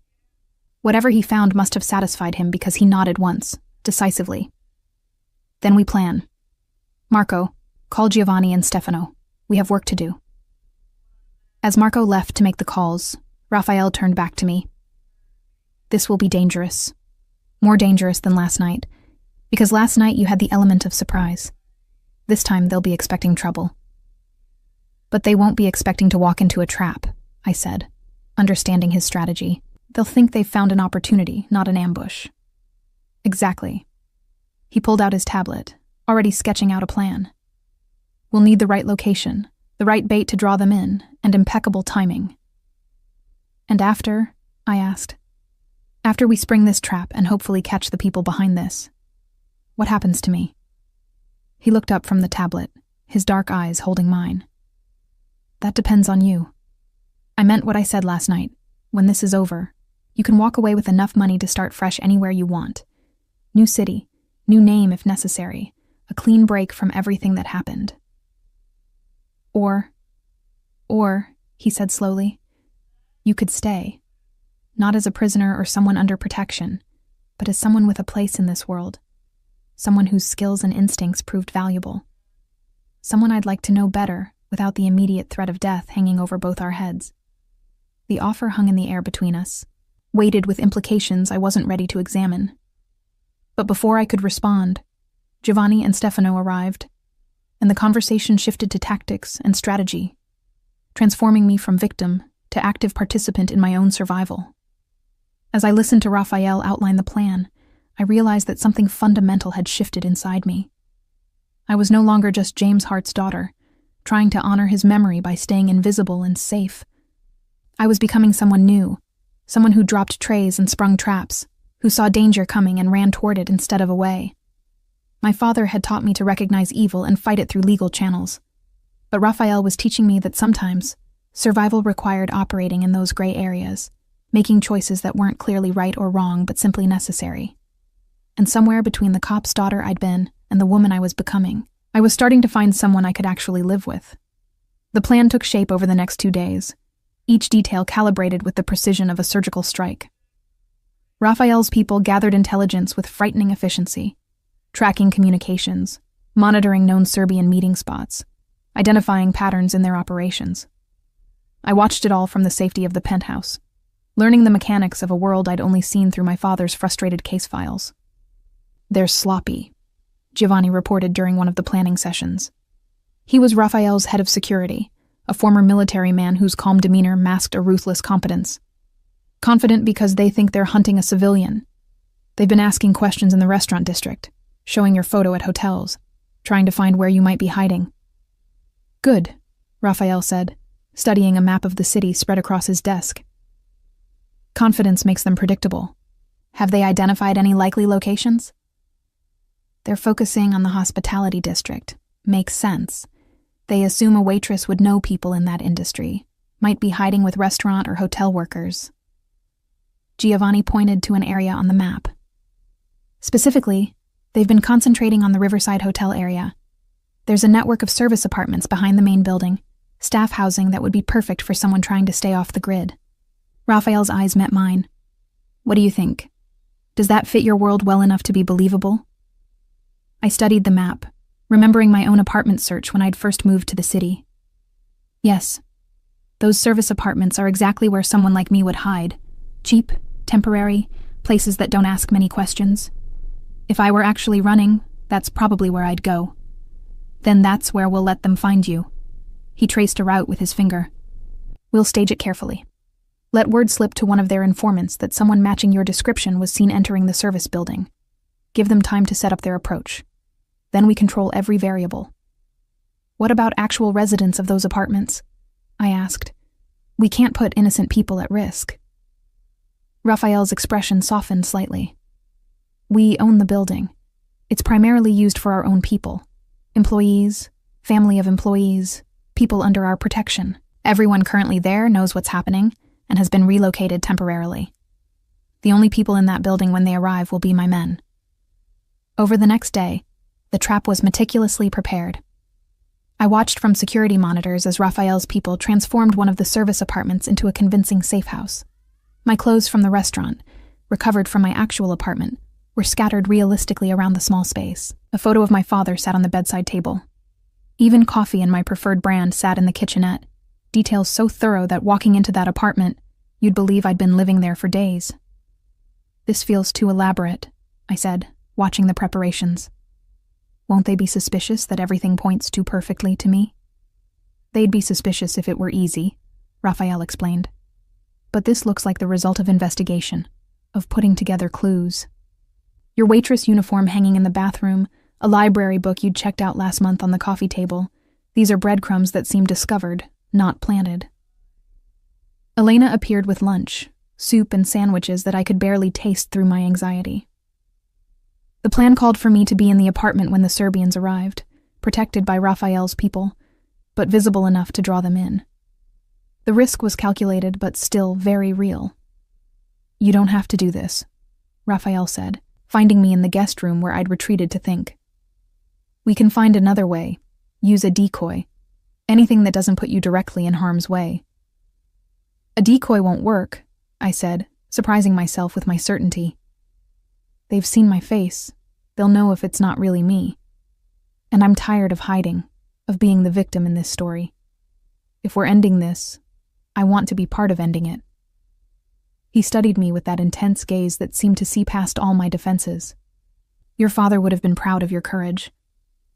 Whatever he found must have satisfied him because he nodded once, decisively. Then we plan. Marco, call Giovanni and Stefano. We have work to do. As Marco left to make the calls, Raphael turned back to me. This will be dangerous. More dangerous than last night, because last night you had the element of surprise. This time they'll be expecting trouble. But they won't be expecting to walk into a trap, I said, understanding his strategy. They'll think they've found an opportunity, not an ambush. Exactly. He pulled out his tablet, already sketching out a plan. We'll need the right location, the right bait to draw them in, and impeccable timing. And after, I asked, after we spring this trap and hopefully catch the people behind this, what happens to me? He looked up from the tablet, his dark eyes holding mine. That depends on you. I meant what I said last night. When this is over, you can walk away with enough money to start fresh anywhere you want. New city, new name if necessary, a clean break from everything that happened. Or, he said slowly, you could stay. Not as a prisoner or someone under protection, but as someone with a place in this world. Someone whose skills and instincts proved valuable. Someone I'd like to know better without the immediate threat of death hanging over both our heads. The offer hung in the air between us, weighted with implications I wasn't ready to examine. But before I could respond, Giovanni and Stefano arrived, and the conversation shifted to tactics and strategy, transforming me from victim to active participant in my own survival. As I listened to Raphael outline the plan, I realized that something fundamental had shifted inside me. I was no longer just James Hart's daughter, trying to honor his memory by staying invisible and safe. I was becoming someone new, someone who dropped trays and sprung traps, who saw danger coming and ran toward it instead of away. My father had taught me to recognize evil and fight it through legal channels, but Raphael was teaching me that sometimes survival required operating in those gray areas, making choices that weren't clearly right or wrong but simply necessary. And somewhere between the cop's daughter I'd been and the woman I was becoming, I was starting to find someone I could actually live with. The plan took shape over the next 2 days, each detail calibrated with the precision of a surgical strike. Raphael's people gathered intelligence with frightening efficiency, tracking communications, monitoring known Serbian meeting spots, identifying patterns in their operations. I watched it all from the safety of the penthouse, learning the mechanics of a world I'd only seen through my father's frustrated case files. "They're sloppy," Giovanni reported during one of the planning sessions. He was Raphael's head of security, a former military man whose calm demeanor masked a ruthless competence. Confident because they think they're hunting a civilian. They've been asking questions in the restaurant district, showing your photo at hotels, trying to find where you might be hiding. "Good," Raphael said, studying a map of the city spread across his desk. "Confidence makes them predictable. Have they identified any likely locations?" "They're focusing on the hospitality district. Makes sense. They assume a waitress would know people in that industry, might be hiding with restaurant or hotel workers." Giovanni pointed to an area on the map. "Specifically, they've been concentrating on the Riverside Hotel area. There's a network of service apartments behind the main building, staff housing that would be perfect for someone trying to stay off the grid." Raphael's eyes met mine. "What do you think? Does that fit your world well enough to be believable?" I studied the map, remembering my own apartment search when I'd first moved to the city. "Yes, those service apartments are exactly where someone like me would hide. Cheap, temporary, places that don't ask many questions. If I were actually running, that's probably where I'd go. Then that's where we'll let them find you." He traced a route with his finger. "We'll stage it carefully. Let word slip to one of their informants that someone matching your description was seen entering the service building. Give them time to set up their approach. Then we control every variable." "What about actual residents of those apartments?" I asked. "We can't put innocent people at risk." Raphael's expression softened slightly. "We own the building. It's primarily used for our own people. Employees, family of employees, people under our protection. Everyone currently there knows what's happening and has been relocated temporarily. The only people in that building when they arrive will be my men." Over the next day, the trap was meticulously prepared. I watched from security monitors as Raphael's people transformed one of the service apartments into a convincing safe house. My clothes from the restaurant, recovered from my actual apartment, were scattered realistically around the small space. A photo of my father sat on the bedside table. Even coffee in my preferred brand sat in the kitchenette, details so thorough that walking into that apartment, you'd believe I'd been living there for days. "This feels too elaborate," I said, watching the preparations. "Won't they be suspicious that everything points too perfectly to me?" "They'd be suspicious if it were easy," Raphael explained. "But this looks like the result of investigation, of putting together clues. Your waitress uniform hanging in the bathroom, a library book you'd checked out last month on the coffee table. These are breadcrumbs that seem discovered, not planted." Elena appeared with lunch, soup and sandwiches that I could barely taste through my anxiety. The plan called for me to be in the apartment when the Serbians arrived, protected by Raphael's people, but visible enough to draw them in. The risk was calculated, but still very real. "You don't have to do this," Raphael said, finding me in the guest room where I'd retreated to think. "We can find another way. Use a decoy. Anything that doesn't put you directly in harm's way." "A decoy won't work," I said, surprising myself with my certainty. "They've seen my face. They'll know if it's not really me. And I'm tired of hiding, of being the victim in this story. If we're ending this, I want to be part of ending it." He studied me with that intense gaze that seemed to see past all my defenses. "Your father would have been proud of your courage,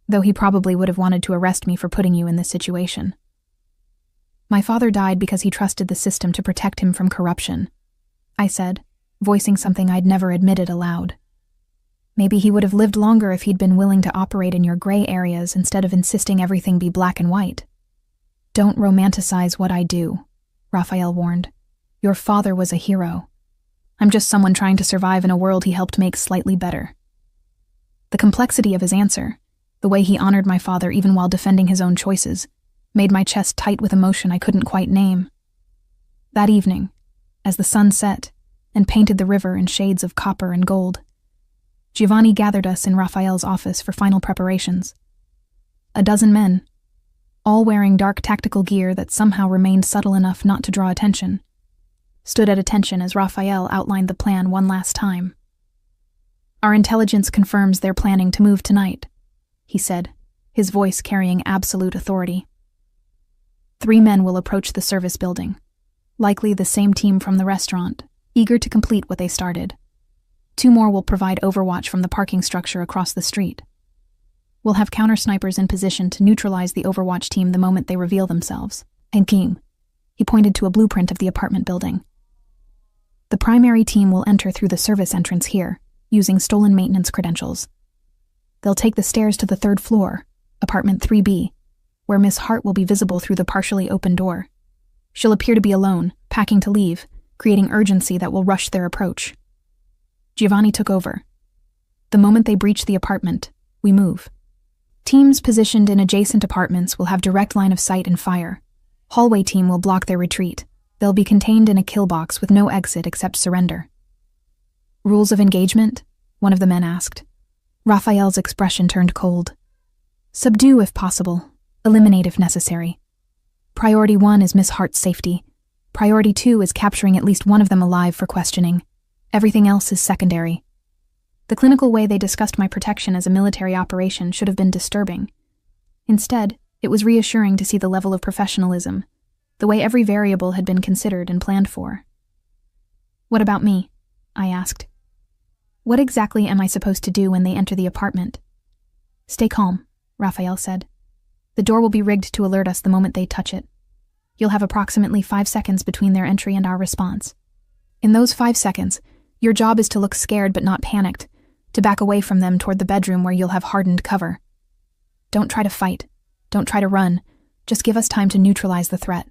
though he probably would have wanted to arrest me for putting you in this situation. My father died because he trusted the system to protect him from corruption," I said, voicing something I'd never admitted aloud. "Maybe he would have lived longer if he'd been willing to operate in your gray areas instead of insisting everything be black and white." "Don't romanticize what I do," Raphael warned. "Your father was a hero. I'm just someone trying to survive in a world he helped make slightly better." The complexity of his answer, the way he honored my father even while defending his own choices, made my chest tight with emotion I couldn't quite name. That evening, as the sun set and painted the river in shades of copper and gold, Giovanni gathered us in Raphael's office for final preparations. 12 men, all wearing dark tactical gear that somehow remained subtle enough not to draw attention. Stood at attention as Raphael outlined the plan one last time. "Our intelligence confirms they're planning to move tonight," he said, his voice carrying absolute authority. 3 men will approach the service building, likely the same team from the restaurant, eager to complete what they started. 2 more will provide overwatch from the parking structure across the street. We'll have counter-snipers in position to neutralize the overwatch team the moment they reveal themselves. And Kim, he pointed to a blueprint of the apartment building. The primary team will enter through the service entrance here, using stolen maintenance credentials. They'll take the stairs to the 3rd floor, apartment 3B, where Miss Hart will be visible through the partially open door. She'll appear to be alone, packing to leave, creating urgency that will rush their approach. Giovanni took over. The moment they breach the apartment, we move. Teams positioned in adjacent apartments will have direct line of sight and fire. Hallway team will block their retreat. They'll be contained in a kill box with no exit except surrender. "Rules of engagement?" one of the men asked. Raphael's expression turned cold. "Subdue if possible. Eliminate if necessary. Priority 1 is Miss Hart's safety. Priority 2 is capturing at least one of them alive for questioning. Everything else is secondary." The clinical way they discussed my protection as a military operation should have been disturbing. Instead, it was reassuring to see the level of professionalism, the way every variable had been considered and planned for. "What about me?" I asked. "What exactly am I supposed to do when they enter the apartment?" "Stay calm," Raphael said. "The door will be rigged to alert us the moment they touch it. You'll have approximately 5 seconds between their entry and our response. In those 5 seconds, your job is to look scared but not panicked, to back away from them toward the bedroom where you'll have hardened cover. Don't try to fight. Don't try to run. Just give us time to neutralize the threat."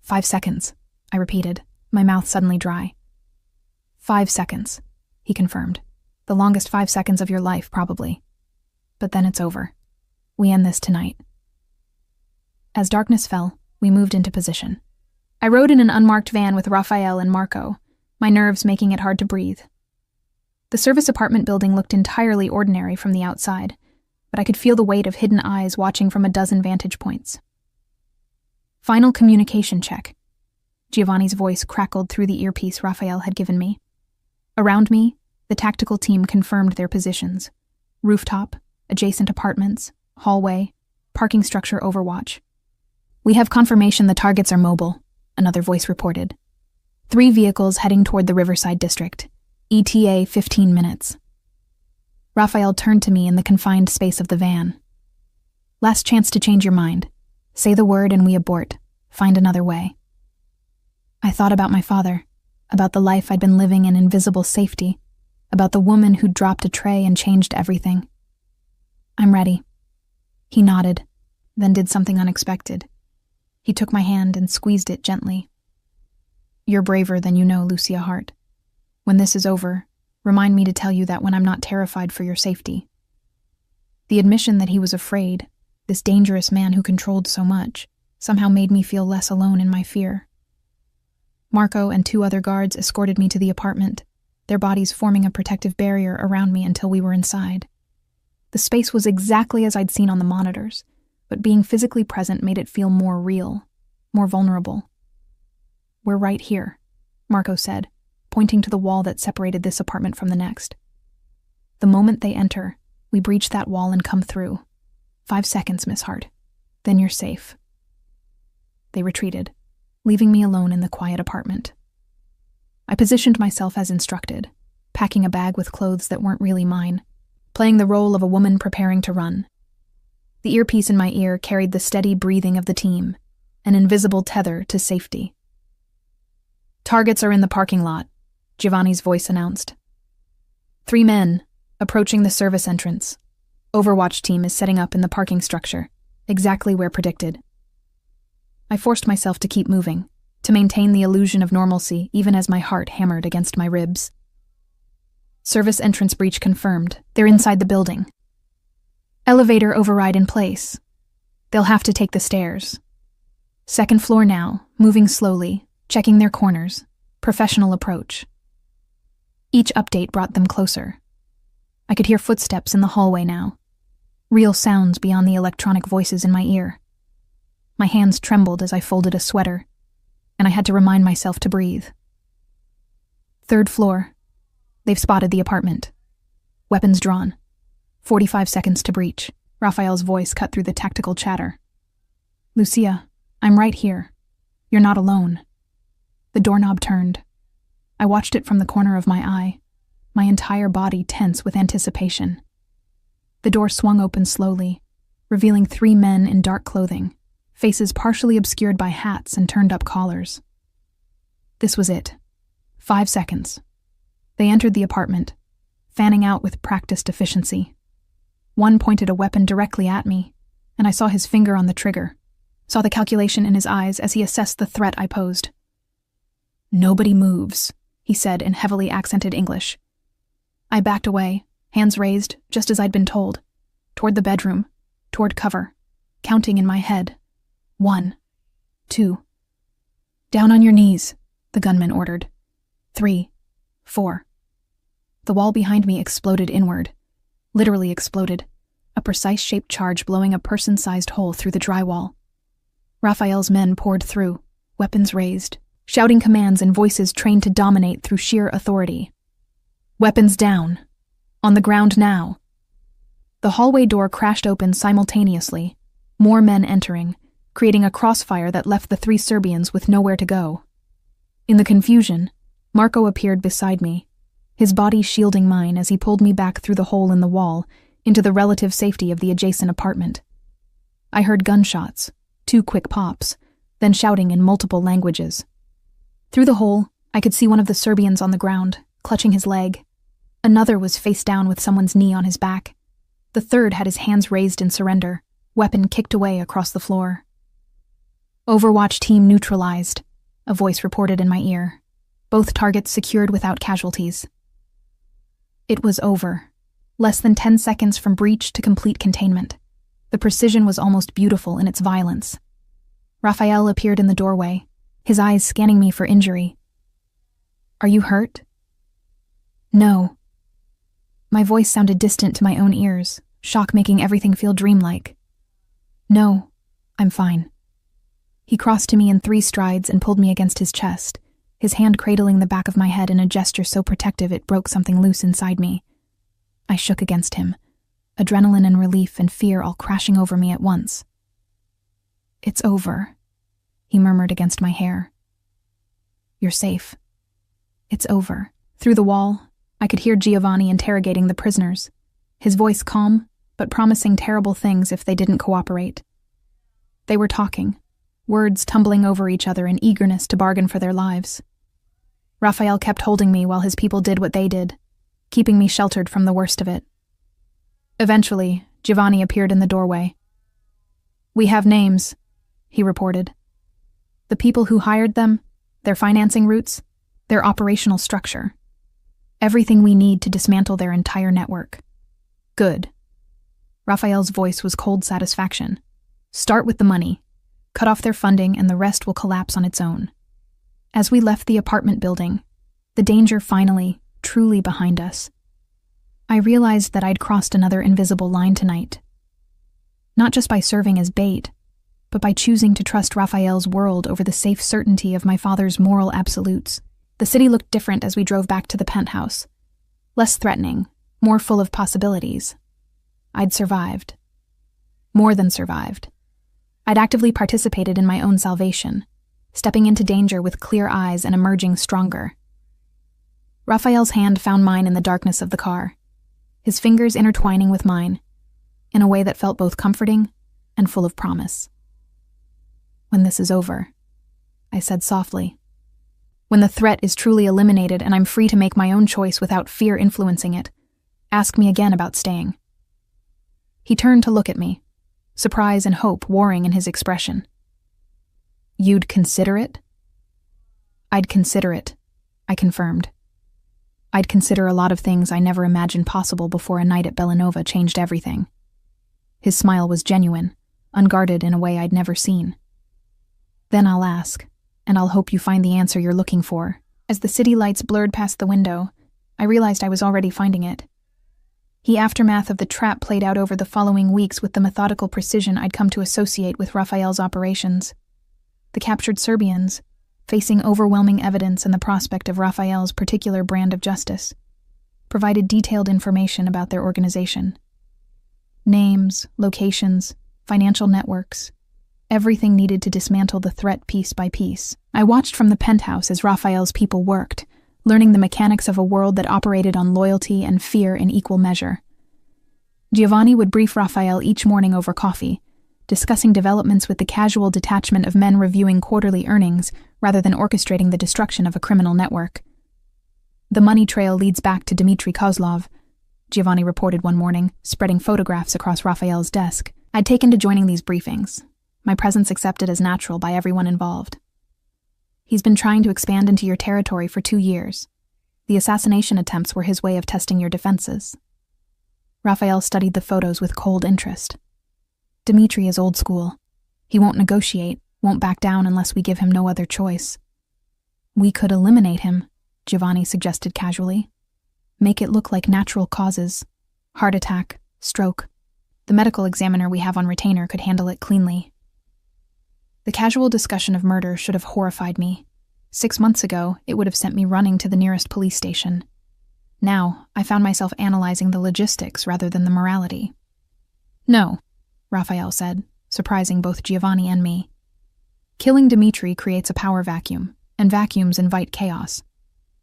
5 seconds, I repeated, my mouth suddenly dry. 5 seconds, he confirmed. The longest 5 seconds of your life, probably. But then it's over. We end this tonight. As darkness fell, we moved into position. I rode in an unmarked van with Raphael and Marco, my nerves making it hard to breathe. The service apartment building looked entirely ordinary from the outside, but I could feel the weight of hidden eyes watching from a dozen vantage points. "Final communication check." Giovanni's voice crackled through the earpiece Raphael had given me. Around me, the tactical team confirmed their positions. Rooftop, adjacent apartments, hallway, parking structure overwatch. "We have confirmation the targets are mobile," another voice reported. 3 vehicles heading toward the Riverside district. ETA 15 minutes. Raphael turned to me in the confined space of the van. "Last chance to change your mind. Say the word and we abort. Find another way." I thought about my father, about the life I'd been living in invisible safety, about the woman who'd dropped a tray and changed everything. "I'm ready." He nodded, then did something unexpected. He took my hand and squeezed it gently. "You're braver than you know, Lucia Hart. When this is over, remind me to tell you that when I'm not terrified for your safety." The admission that he was afraid, this dangerous man who controlled so much, somehow made me feel less alone in my fear. Marco and 2 other guards escorted me to the apartment, their bodies forming a protective barrier around me until we were inside. The space was exactly as I'd seen on the monitors, but being physically present made it feel more real, more vulnerable. "We're right here," Marco said, pointing to the wall that separated this apartment from the next. "The moment they enter, we breach that wall and come through. 5 seconds, Miss Hart. Then you're safe." They retreated, leaving me alone in the quiet apartment. I positioned myself as instructed, packing a bag with clothes that weren't really mine, playing the role of a woman preparing to run. The earpiece in my ear carried the steady breathing of the team, an invisible tether to safety. "Targets are in the parking lot," Giovanni's voice announced. 3 men, approaching the service entrance. Overwatch team is setting up in the parking structure, exactly where predicted. I forced myself to keep moving, to maintain the illusion of normalcy even as my heart hammered against my ribs. Service entrance breach confirmed. They're inside the building. Elevator override in place. They'll have to take the stairs. 2nd floor now, moving slowly, checking their corners. Professional approach. Each update brought them closer. I could hear footsteps in the hallway now. Real sounds beyond the electronic voices in my ear. My hands trembled as I folded a sweater, and I had to remind myself to breathe. 3rd floor. They've spotted the apartment. Weapons drawn. 45 seconds to breach. Raphael's voice cut through the tactical chatter. Lucia, I'm right here. You're not alone. The doorknob turned. I watched it from the corner of my eye, my entire body tense with anticipation. The door swung open slowly, revealing 3 men in dark clothing, faces partially obscured by hats and turned-up collars. This was it. 5 seconds. They entered the apartment, fanning out with practiced efficiency. One pointed a weapon directly at me, and I saw his finger on the trigger, saw the calculation in his eyes as he assessed the threat I posed. "Nobody moves," he said in heavily accented English. I backed away, hands raised, just as I'd been told, toward the bedroom, toward cover, counting in my head. 1, 2. "Down on your knees," the gunman ordered. 3, 4. The wall behind me exploded inward, literally exploded, a precise-shaped charge blowing a person-sized hole through the drywall. Raphael's men poured through, weapons raised, shouting commands in voices trained to dominate through sheer authority. "Weapons down! On the ground now!" The hallway door crashed open simultaneously, more men entering, creating a crossfire that left the 3 Serbians with nowhere to go. In the confusion, Marco appeared beside me, his body shielding mine as he pulled me back through the hole in the wall into the relative safety of the adjacent apartment. I heard gunshots, 2 quick pops, then shouting in multiple languages. Through the hole, I could see one of the Serbians on the ground, clutching his leg. Another was face down with someone's knee on his back. The third had his hands raised in surrender, weapon kicked away across the floor. "Overwatch team neutralized," a voice reported in my ear. Both targets secured without casualties. It was over. Less than 10 seconds from breach to complete containment. The precision was almost beautiful in its violence. Raphael appeared in the doorway, his eyes scanning me for injury. "Are you hurt?" "No." My voice sounded distant to my own ears, shock making everything feel dreamlike. "No, I'm fine." He crossed to me in 3 strides and pulled me against his chest, his hand cradling the back of my head in a gesture so protective it broke something loose inside me. I shook against him, adrenaline and relief and fear all crashing over me at once. "It's over," he murmured against my hair. "You're safe. It's over." Through the wall, I could hear Giovanni interrogating the prisoners, his voice calm, but promising terrible things if they didn't cooperate. They were talking, words tumbling over each other in eagerness to bargain for their lives. Raphael kept holding me while his people did what they did, keeping me sheltered from the worst of it. Eventually, Giovanni appeared in the doorway. "We have names," he reported. "The people who hired them, their financing routes, their operational structure. Everything we need to dismantle their entire network." "Good." Raphael's voice was cold satisfaction. "Start with the money. Cut off their funding and the rest will collapse on its own." As we left the apartment building, the danger finally, truly behind us, I realized that I'd crossed another invisible line tonight. Not just by serving as bait, but by choosing to trust Raphael's world over the safe certainty of my father's moral absolutes. The city looked different as we drove back to the penthouse. Less threatening, more full of possibilities. I'd survived. More than survived. I'd actively participated in my own salvation, stepping into danger with clear eyes and emerging stronger. Raphael's hand found mine in the darkness of the car, his fingers intertwining with mine, in a way that felt both comforting and full of promise. "When this is over," I said softly. "When the threat is truly eliminated and I'm free to make my own choice without fear influencing it, ask me again about staying." He turned to look at me, surprise and hope warring in his expression. "You'd consider it?" "I'd consider it," I confirmed. I'd consider a lot of things I never imagined possible before a night at Bellanova changed everything. His smile was genuine, unguarded in a way I'd never seen. "Then I'll ask, and I'll hope you find the answer you're looking for." As the city lights blurred past the window, I realized I was already finding it. The aftermath of the trap played out over the following weeks with the methodical precision I'd come to associate with Raphael's operations. The captured Serbians, facing overwhelming evidence and the prospect of Raphael's particular brand of justice, provided detailed information about their organization. Names, locations, financial networks, everything needed to dismantle the threat piece by piece. I watched from the penthouse as Raphael's people worked, learning the mechanics of a world that operated on loyalty and fear in equal measure. Giovanni would brief Raphael each morning over coffee, discussing developments with the casual detachment of men reviewing quarterly earnings rather than orchestrating the destruction of a criminal network. "The money trail leads back to Dmitry Kozlov," Giovanni reported one morning, spreading photographs across Raphael's desk. I'd taken to joining these briefings, my presence accepted as natural by everyone involved. "He's been trying to expand into your territory for 2 years. The assassination attempts were his way of testing your defenses." Raphael studied the photos with cold interest. "Dmitry is old school. He won't negotiate, won't back down unless we give him no other choice." "We could eliminate him," Giovanni suggested casually. "Make it look like natural causes. Heart attack, stroke. The medical examiner we have on retainer could handle it cleanly." The casual discussion of murder should have horrified me. 6 months ago, it would have sent me running to the nearest police station. Now, I found myself analyzing the logistics rather than the morality. "No," Raphael said, surprising both Giovanni and me. "Killing Dmitry creates a power vacuum, and vacuums invite chaos.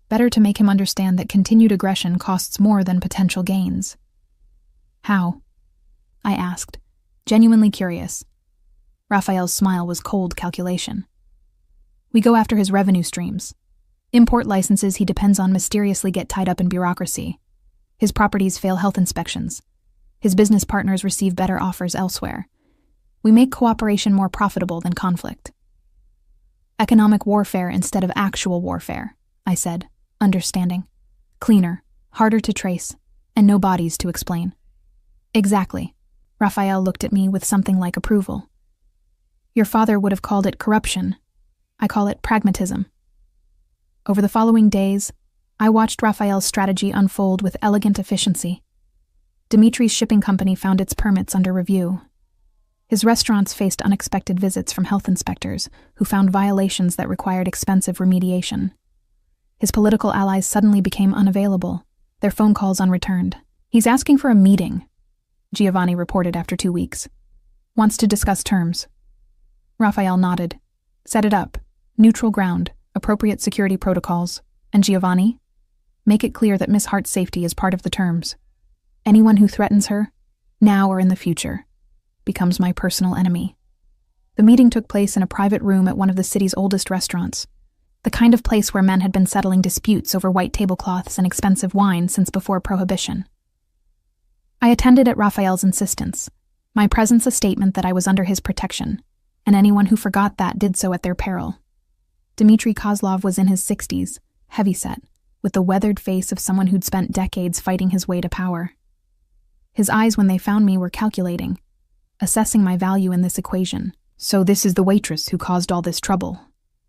Better to make him understand that continued aggression costs more than potential gains." "How?" I asked, genuinely curious. Raphael's smile was cold calculation. "We go after his revenue streams. Import licenses he depends on mysteriously get tied up in bureaucracy. His properties fail health inspections. His business partners receive better offers elsewhere. We make cooperation more profitable than conflict." "Economic warfare instead of actual warfare," I said, understanding. "Cleaner, harder to trace, and no bodies to explain." "Exactly." Raphael looked at me with something like approval. "Your father would have called it corruption. I call it pragmatism." Over the following days, I watched Raphael's strategy unfold with elegant efficiency. Dmitry's shipping company found its permits under review. His restaurants faced unexpected visits from health inspectors who found violations that required expensive remediation. His political allies suddenly became unavailable, their phone calls unreturned. "He's asking for a meeting," Giovanni reported after 2 weeks. "Wants to discuss terms." Raphael nodded. "Set it up. Neutral ground, appropriate security protocols. And Giovanni? Make it clear that Miss Hart's safety is part of the terms. Anyone who threatens her, now or in the future, becomes my personal enemy." The meeting took place in a private room at one of the city's oldest restaurants, the kind of place where men had been settling disputes over white tablecloths and expensive wine since before Prohibition. I attended at Raphael's insistence, my presence a statement that I was under his protection, and anyone who forgot that did so at their peril. Dmitry Kozlov was in his 60s, heavyset, with the weathered face of someone who'd spent decades fighting his way to power. His eyes when they found me were calculating, assessing my value in this equation. "So this is the waitress who caused all this trouble,"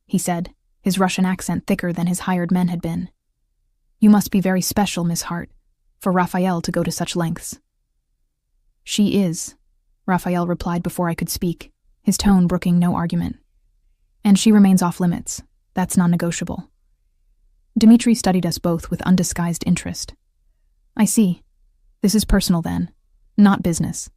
he said, his Russian accent thicker than his hired men had been. "You must be very special, Miss Hart, for Raphael to go to such lengths." "She is," Raphael replied before I could speak, his tone brooking no argument. "And she remains off limits. That's non-negotiable." Dmitry studied us both with undisguised interest. "I see. This is personal then, not business."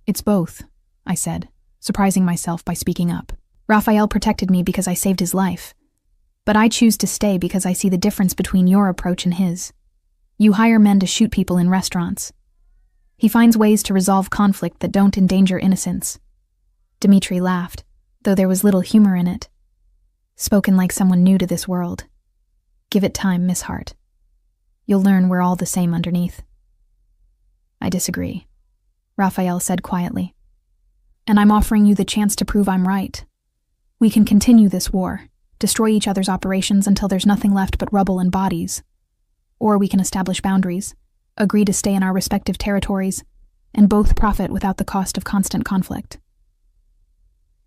"It's both," I said, surprising myself by speaking up. "Raphael protected me because I saved his life. But I choose to stay because I see the difference between your approach and his. You hire men to shoot people in restaurants. He finds ways to resolve conflict that don't endanger innocents." Dmitry laughed, though there was little humor in it. "Spoken like someone new to this world. Give it time, Miss Hart. You'll learn we're all the same underneath." "I disagree," Raphael said quietly. "And I'm offering you the chance to prove I'm right. We can continue this war, destroy each other's operations until there's nothing left but rubble and bodies. Or we can establish boundaries, agree to stay in our respective territories, and both profit without the cost of constant conflict."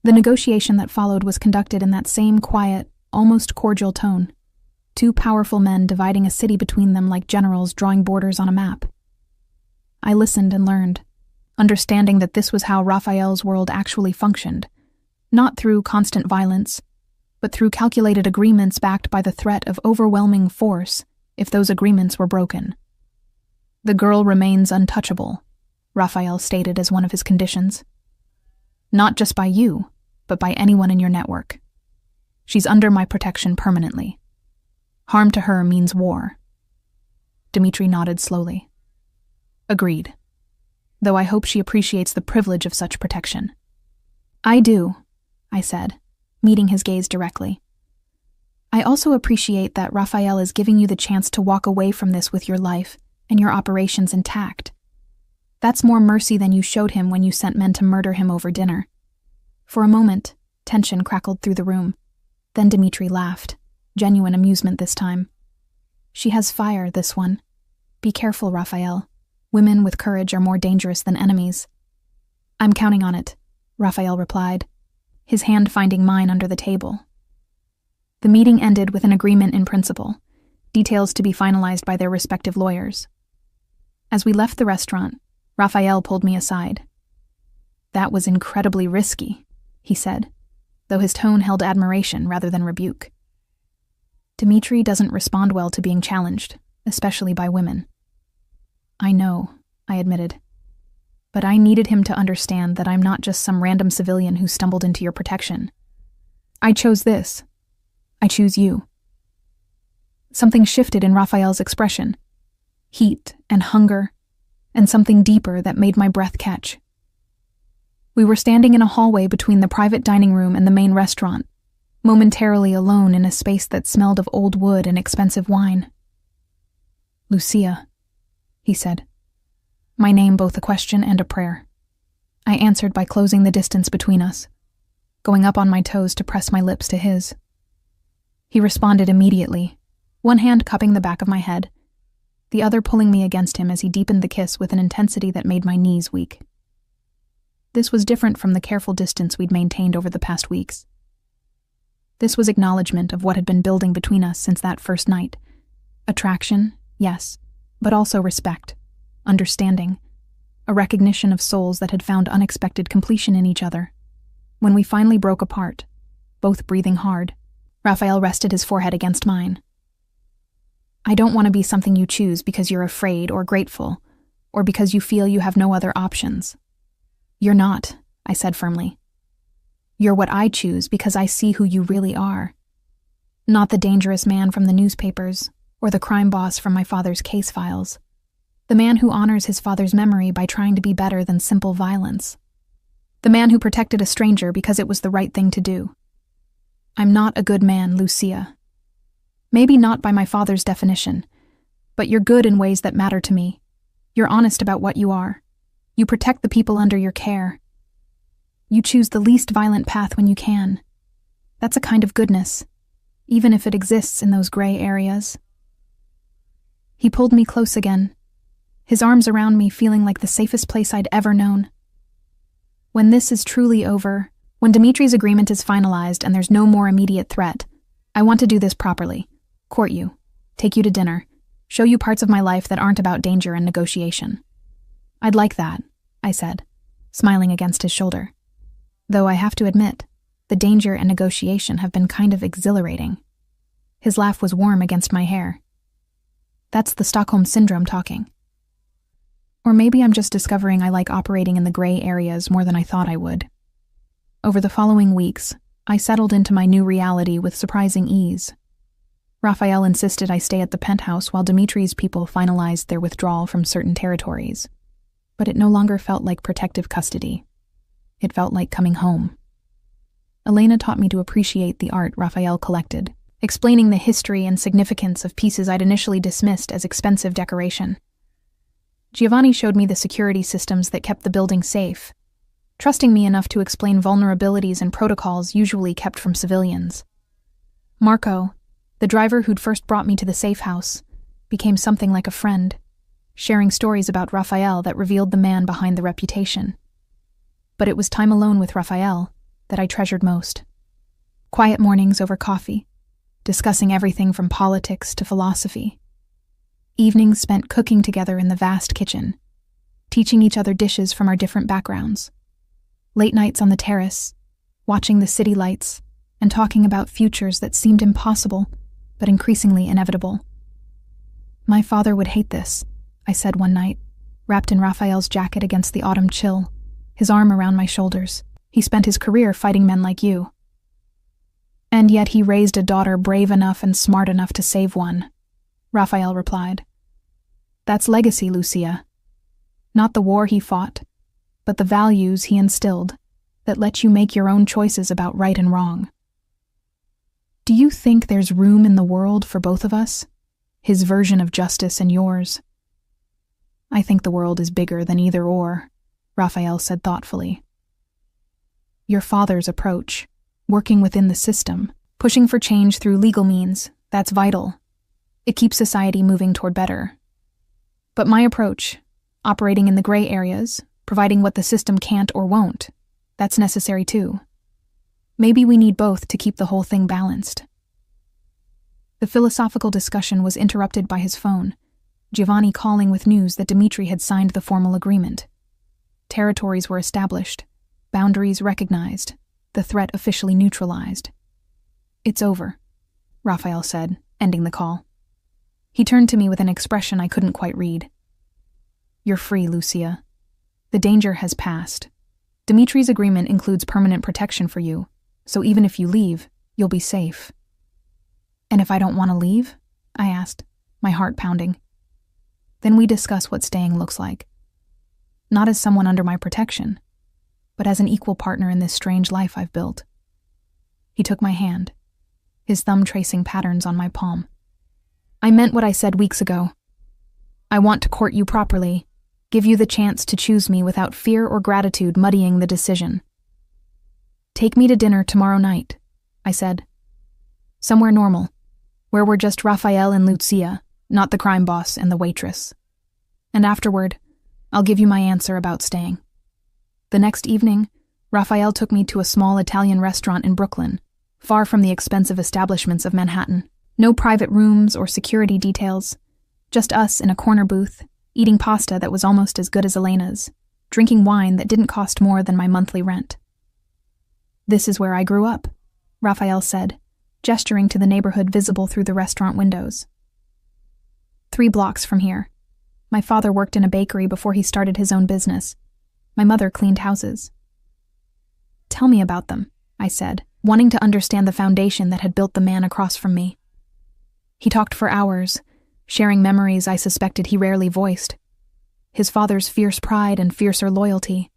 The negotiation that followed was conducted in that same quiet, almost cordial tone. Two powerful men dividing a city between them like generals drawing borders on a map. I listened and learned, understanding that this was how Raphael's world actually functioned, not through constant violence, but through calculated agreements backed by the threat of overwhelming force if those agreements were broken. "The girl remains untouchable," Raphael stated as one of his conditions. "Not just by you, but by anyone in your network. She's under my protection permanently. Harm to her means war." Dimitri nodded slowly. "Agreed. Though I hope she appreciates the privilege of such protection." "I do," I said, meeting his gaze directly. "I also appreciate that Raphael is giving you the chance to walk away from this with your life and your operations intact. That's more mercy than you showed him when you sent men to murder him over dinner." For a moment, tension crackled through the room. Then Dimitri laughed, genuine amusement this time. "She has fire, this one. Be careful, Raphael. Women with courage are more dangerous than enemies." "I'm counting on it," Raphael replied, his hand finding mine under the table. The meeting ended with an agreement in principle, details to be finalized by their respective lawyers. As we left the restaurant, Raphael pulled me aside. "That was incredibly risky," he said, though his tone held admiration rather than rebuke. "Dimitri doesn't respond well to being challenged, especially by women." "I know," I admitted. "But I needed him to understand that I'm not just some random civilian who stumbled into your protection. I chose this. I choose you." Something shifted in Raphael's expression. Heat and hunger, and something deeper that made my breath catch. We were standing in a hallway between the private dining room and the main restaurant, momentarily alone in a space that smelled of old wood and expensive wine. "Lucia," he said. My name both a question and a prayer. I answered by closing the distance between us, going up on my toes to press my lips to his. He responded immediately, one hand cupping the back of my head, the other pulling me against him as he deepened the kiss with an intensity that made my knees weak. This was different from the careful distance we'd maintained over the past weeks. This was acknowledgement of what had been building between us since that first night. Attraction, yes, but also respect, understanding, a recognition of souls that had found unexpected completion in each other. When we finally broke apart, both breathing hard, Raphael rested his forehead against mine. "I don't want to be something you choose because you're afraid or grateful, or because you feel you have no other options. You're not," I said firmly. "You're what I choose because I see who you really are. Not the dangerous man from the newspapers, or the crime boss from my father's case files. The man who honors his father's memory by trying to be better than simple violence. The man who protected a stranger because it was the right thing to do. I'm not a good man, Lucia. Maybe not by my father's definition, but you're good in ways that matter to me. You're honest about what you are. You protect the people under your care. You choose the least violent path when you can. That's a kind of goodness, even if it exists in those gray areas." He pulled me close again, his arms around me feeling like the safest place I'd ever known. "When this is truly over, when Dimitri's agreement is finalized and there's no more immediate threat, I want to do this properly. Court you, take you to dinner, show you parts of my life that aren't about danger and negotiation." "I'd like that," I said, smiling against his shoulder. Though I have to admit, the danger and negotiation have been kind of exhilarating. His laugh was warm against my hair. That's the Stockholm Syndrome talking. Or maybe I'm just discovering I like operating in the gray areas more than I thought I would. Over the following weeks, I settled into my new reality with surprising ease. Raphael insisted I stay at the penthouse while Dimitri's people finalized their withdrawal from certain territories. But it no longer felt like protective custody. It felt like coming home. Elena taught me to appreciate the art Raphael collected, explaining the history and significance of pieces I'd initially dismissed as expensive decoration. Giovanni showed me the security systems that kept the building safe, trusting me enough to explain vulnerabilities and protocols usually kept from civilians. Marco, the driver who'd first brought me to the safe house, became something like a friend, sharing stories about Raphael that revealed the man behind the reputation. But it was time alone with Raphael that I treasured most. Quiet mornings over coffee, discussing everything from politics to philosophy. Evenings spent cooking together in the vast kitchen, teaching each other dishes from our different backgrounds. Late nights on the terrace, watching the city lights, and talking about futures that seemed impossible, but increasingly inevitable. "My father would hate this," I said one night, wrapped in Raphael's jacket against the autumn chill, his arm around my shoulders. "He spent his career fighting men like you. And yet he raised a daughter brave enough and smart enough to save one," Raphael replied. "That's legacy, Lucia. Not the war he fought, but the values he instilled that let you make your own choices about right and wrong. Do you think there's room in the world for both of us? His version of justice and yours?" "I think the world is bigger than either or," Raphael said thoughtfully. "Your father's approach, working within the system, pushing for change through legal means, that's vital. It keeps society moving toward better. But my approach, operating in the gray areas, providing what the system can't or won't, that's necessary too. Maybe we need both to keep the whole thing balanced." The philosophical discussion was interrupted by his phone, Giovanni calling with news that Dimitri had signed the formal agreement. Territories were established, boundaries recognized, the threat officially neutralized. "It's over," Raphael said, ending the call. He turned to me with an expression I couldn't quite read. "You're free, Lucia. The danger has passed. Dimitri's agreement includes permanent protection for you, so even if you leave, you'll be safe." "And if I don't want to leave?" I asked, my heart pounding. "Then we discuss what staying looks like. Not as someone under my protection, but as an equal partner in this strange life I've built." He took my hand, his thumb tracing patterns on my palm. "I meant what I said weeks ago. I want to court you properly, give you the chance to choose me without fear or gratitude muddying the decision. Take me to dinner tomorrow night," I said. "Somewhere normal, where we're just Raphael and Lucia, not the crime boss and the waitress. And afterward, I'll give you my answer about staying." The next evening, Raphael took me to a small Italian restaurant in Brooklyn, far from the expensive establishments of Manhattan. No private rooms or security details, just us in a corner booth, eating pasta that was almost as good as Elena's, drinking wine that didn't cost more than my monthly rent. "This is where I grew up," Raphael said, gesturing to the neighborhood visible through the restaurant windows. 3 blocks from here. My father worked in a bakery before he started his own business. My mother cleaned houses." "Tell me about them," I said, wanting to understand the foundation that had built the man across from me. He talked for hours, sharing memories I suspected he rarely voiced. His father's fierce pride and fiercer loyalty.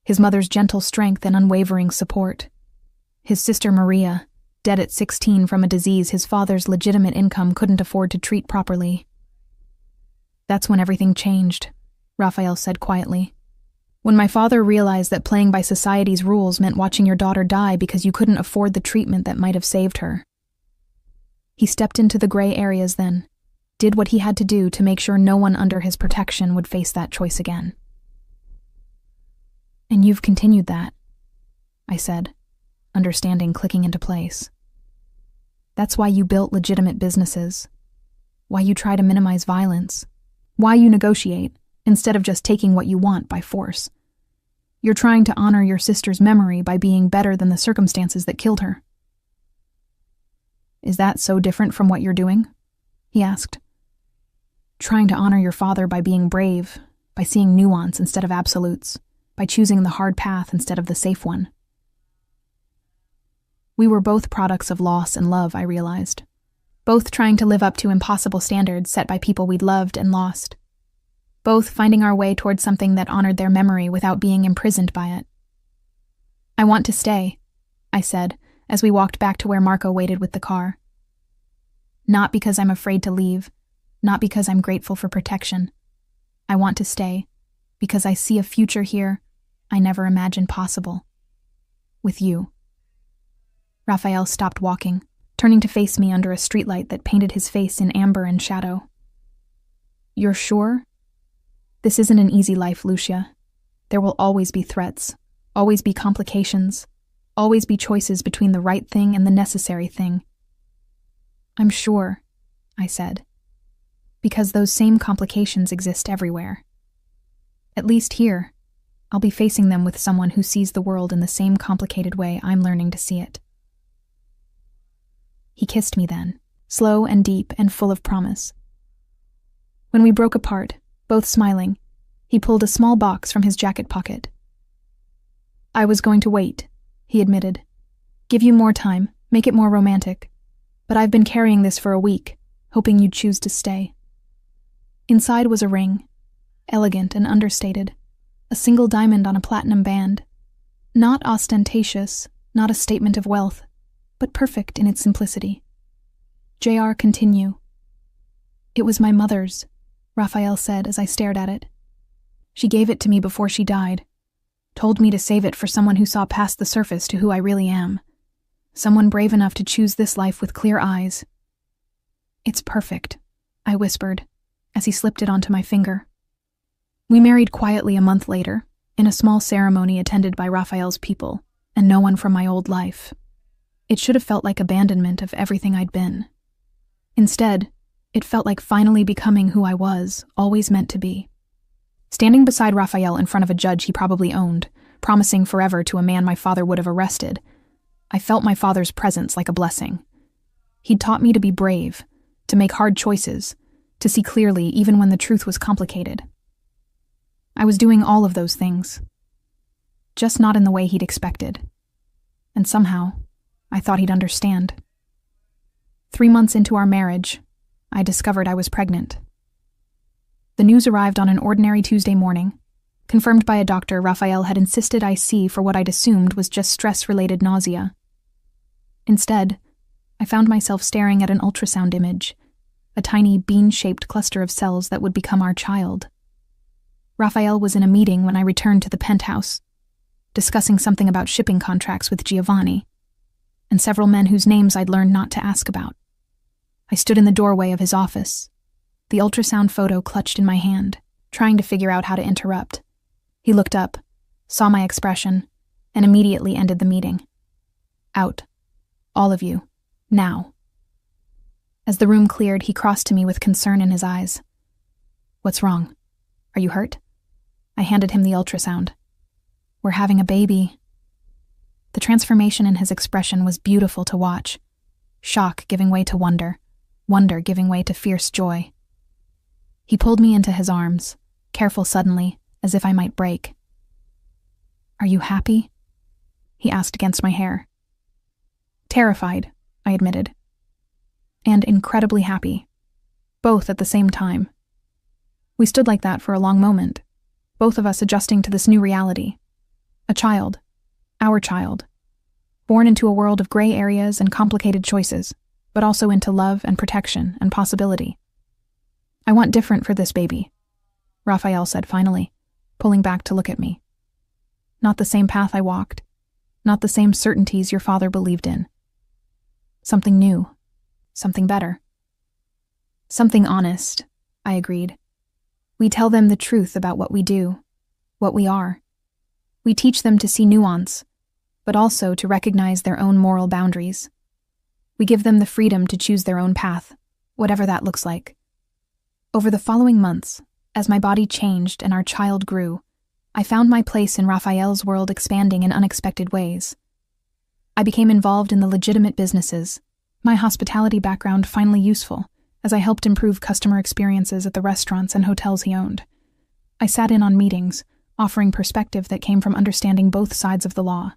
His mother's gentle strength and unwavering support. His sister Maria, dead at 16 from a disease his father's legitimate income couldn't afford to treat properly. "That's when everything changed," Raphael said quietly. "When my father realized that playing by society's rules meant watching your daughter die because you couldn't afford the treatment that might have saved her. He stepped into the gray areas then, did what he had to do to make sure no one under his protection would face that choice again." "And you've continued that," I said, understanding clicking into place. "That's why you built legitimate businesses, why you try to minimize violence, why you negotiate instead of just taking what you want by force. You're trying to honor your sister's memory by being better than the circumstances that killed her." "Is that so different from what you're doing?" he asked. "Trying to honor your father by being brave, by seeing nuance instead of absolutes, by choosing the hard path instead of the safe one." We were both products of loss and love, I realized. Both trying to live up to impossible standards set by people we'd loved and lost. Both finding our way towards something that honored their memory without being imprisoned by it. "I want to stay," I said, as we walked back to where Marco waited with the car. "Not because I'm afraid to leave, not because I'm grateful for protection. I want to stay, because I see a future here I never imagined possible. With you." Raphael stopped walking, turning to face me under a streetlight that painted his face in amber and shadow. "You're sure? This isn't an easy life, Lucia. There will always be threats, always be complications, always be choices between the right thing and the necessary thing." "I'm sure," I said, "because those same complications exist everywhere." At least here, I'll be facing them with someone who sees the world in the same complicated way I'm learning to see it. He kissed me then, slow and deep and full of promise. When we broke apart, both smiling, he pulled a small box from his jacket pocket. I was going to wait, he admitted. Give you more time, make it more romantic. But I've been carrying this for a week, hoping you'd choose to stay. Inside was a ring, elegant and understated, a single diamond on a platinum band. Not ostentatious, not a statement of wealth, but perfect in its simplicity. J.R. continue. It was my mother's, Raphael said as I stared at it. She gave it to me before she died, told me to save it for someone who saw past the surface to who I really am, someone brave enough to choose this life with clear eyes. It's perfect, I whispered, as he slipped it onto my finger. We married quietly a month later, in a small ceremony attended by Raphael's people, and no one from my old life. It should have felt like abandonment of everything I'd been. Instead, it felt like finally becoming who I was, always meant to be. Standing beside Raphael in front of a judge he probably owned, promising forever to a man my father would have arrested, I felt my father's presence like a blessing. He'd taught me to be brave, to make hard choices, to see clearly even when the truth was complicated. I was doing all of those things, just not in the way he'd expected. And somehow, I thought he'd understand. 3 months into our marriage, I discovered I was pregnant. The news arrived on an ordinary Tuesday morning. Confirmed by a doctor, Raphael had insisted I see for what I'd assumed was just stress-related nausea. Instead, I found myself staring at an ultrasound image, a tiny bean-shaped cluster of cells that would become our child. Raphael was in a meeting when I returned to the penthouse, discussing something about shipping contracts with Giovanni, and several men whose names I'd learned not to ask about. I stood in the doorway of his office, the ultrasound photo clutched in my hand, trying to figure out how to interrupt. He looked up, saw my expression, and immediately ended the meeting. Out. All of you. Now. As the room cleared, he crossed to me with concern in his eyes. What's wrong? Are you hurt? I handed him the ultrasound. We're having a baby. The transformation in his expression was beautiful to watch. Shock giving way to wonder, wonder giving way to fierce joy. He pulled me into his arms, careful suddenly, as if I might break. Are you happy? He asked against my hair. Terrified, I admitted. And incredibly happy. Both at the same time. We stood like that for a long moment, both of us adjusting to this new reality. A child. Our child. Born into a world of gray areas and complicated choices, but also into love and protection and possibility. I want different for this baby, Raphael said finally, pulling back to look at me. Not the same path I walked, not the same certainties your father believed in. Something new, something better. Something honest, I agreed. We tell them the truth about what we do, what we are. We teach them to see nuance, but also to recognize their own moral boundaries. We give them the freedom to choose their own path, whatever that looks like. Over the following months, as my body changed and our child grew, I found my place in Raphael's world expanding in unexpected ways. I became involved in the legitimate businesses, my hospitality background finally useful, as I helped improve customer experiences at the restaurants and hotels he owned. I sat in on meetings, offering perspective that came from understanding both sides of the law.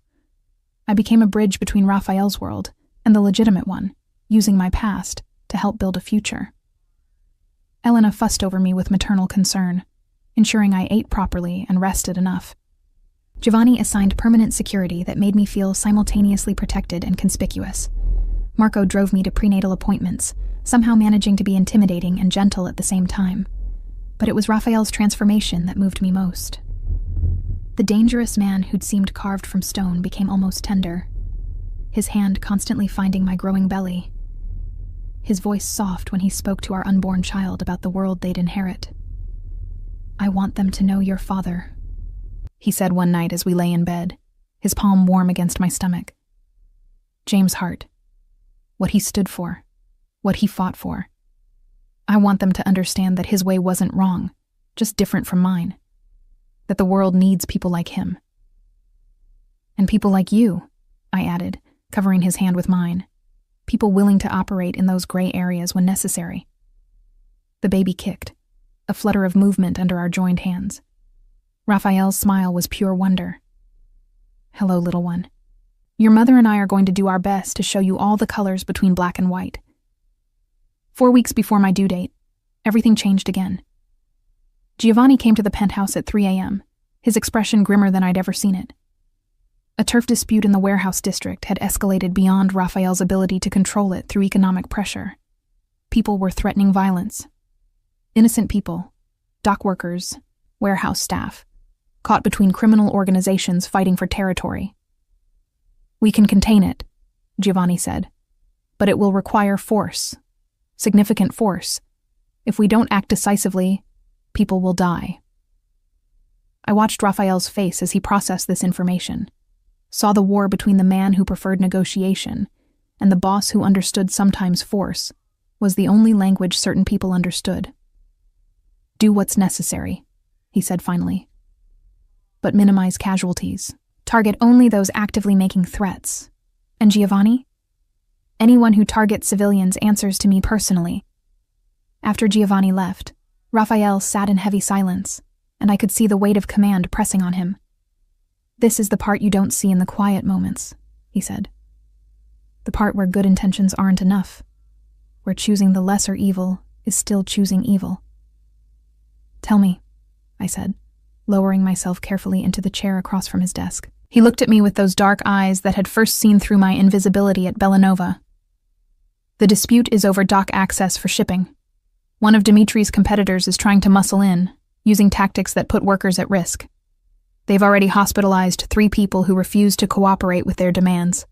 I became a bridge between Raphael's world and the legitimate one, using my past to help build a future. Elena fussed over me with maternal concern, ensuring I ate properly and rested enough. Giovanni assigned permanent security that made me feel simultaneously protected and conspicuous. Marco drove me to prenatal appointments, somehow managing to be intimidating and gentle at the same time. But it was Raphael's transformation that moved me most. The dangerous man who'd seemed carved from stone became almost tender, his hand constantly finding my growing belly. His voice soft when he spoke to our unborn child about the world they'd inherit. I want them to know your father, he said one night as we lay in bed, his palm warm against my stomach. James Hart. What he stood for. What he fought for. I want them to understand that his way wasn't wrong, just different from mine. that the world needs people like him. And people like you, I added, covering his hand with mine. People willing to operate in those gray areas when necessary. The baby kicked, a flutter of movement under our joined hands. Raphael's smile was pure wonder. Hello, little one. Your mother and I are going to do our best to show you all the colors between black and white. 4 weeks before my due date, everything changed again. Giovanni came to the penthouse at 3 a.m., his expression grimmer than I'd ever seen it. A turf dispute in the warehouse district had escalated beyond Raphael's ability to control it through economic pressure. People were threatening violence. Innocent people, dock workers, warehouse staff, caught between criminal organizations fighting for territory. We can contain it, Giovanni said, but it will require force, significant force. If we don't act decisively, people will die. I watched Raphael's face as he processed this information, saw the war between the man who preferred negotiation and the boss who understood sometimes force was the only language certain people understood. Do what's necessary, he said finally. But minimize casualties. Target only those actively making threats. And Giovanni? Anyone who targets civilians answers to me personally. After Giovanni left, Raphael sat in heavy silence, and I could see the weight of command pressing on him. This is the part you don't see in the quiet moments, he said. The part where good intentions aren't enough, where choosing the lesser evil is still choosing evil. Tell me, I said, lowering myself carefully into the chair across from his desk. He looked at me with those dark eyes that had first seen through my invisibility at Bellanova. The dispute is over dock access for shipping. One of Dimitri's competitors is trying to muscle in, using tactics that put workers at risk. They've already hospitalized 3 people who refuse to cooperate with their demands.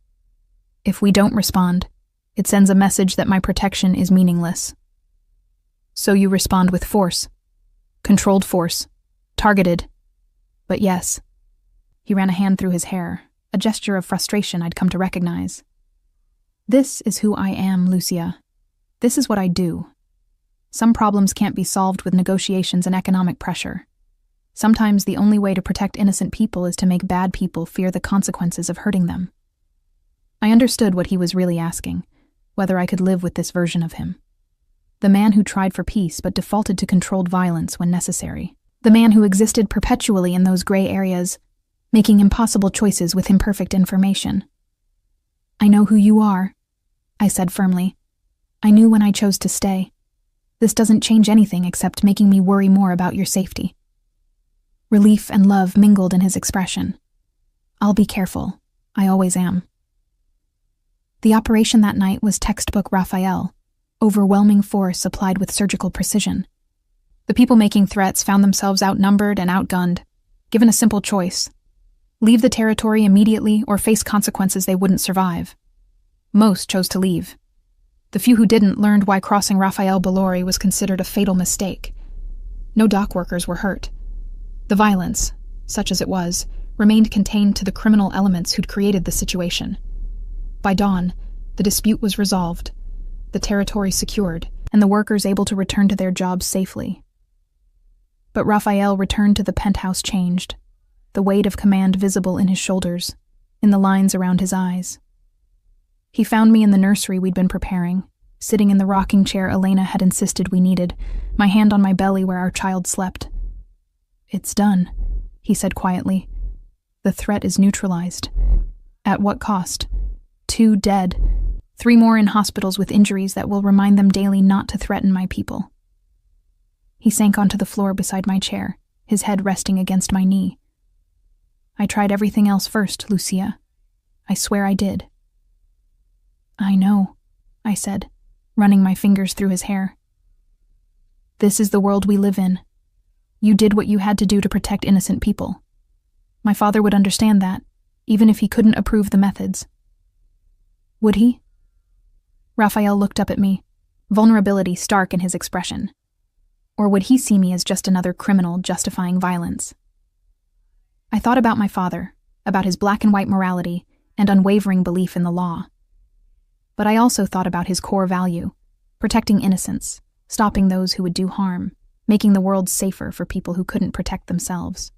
If we don't respond, it sends a message that my protection is meaningless. So you respond with force. Controlled force. Targeted. But yes. He ran a hand through his hair, a gesture of frustration I'd come to recognize. This is who I am, Lucia. This is what I do. Some problems can't be solved with negotiations and economic pressure. Sometimes the only way to protect innocent people is to make bad people fear the consequences of hurting them. I understood what he was really asking, whether I could live with this version of him. The man who tried for peace but defaulted to controlled violence when necessary. The man who existed perpetually in those gray areas, making impossible choices with imperfect information. I know who you are, I said firmly. I knew when I chose to stay. This doesn't change anything except making me worry more about your safety. Relief and love mingled in his expression. I'll be careful. I always am. The operation that night was textbook Raphael, overwhelming force applied with surgical precision. The people making threats found themselves outnumbered and outgunned, given a simple choice. Leave the territory immediately or face consequences they wouldn't survive. Most chose to leave. The few who didn't learned why crossing Raphael Balori was considered a fatal mistake. No dock workers were hurt. The violence, such as it was, remained contained to the criminal elements who'd created the situation. By dawn, the dispute was resolved, the territory secured, and the workers able to return to their jobs safely. But Raphael returned to the penthouse changed, the weight of command visible in his shoulders, in the lines around his eyes. He found me in the nursery we'd been preparing, sitting in the rocking chair Elena had insisted we needed, my hand on my belly where our child slept. It's done, he said quietly. The threat is neutralized. At what cost? 2 dead, 3 more in hospitals with injuries that will remind them daily not to threaten my people. He sank onto the floor beside my chair, his head resting against my knee. I tried everything else first, Lucia. I swear I did. I know, I said, running my fingers through his hair. This is the world we live in. You did what you had to do to protect innocent people. My father would understand that, even if he couldn't approve the methods. Would he? Raphael looked up at me, vulnerability stark in his expression. Or would he see me as just another criminal justifying violence? I thought about my father, about his black and white morality and unwavering belief in the law. But I also thought about his core value, protecting innocence, stopping those who would do harm, making the world safer for people who couldn't protect themselves.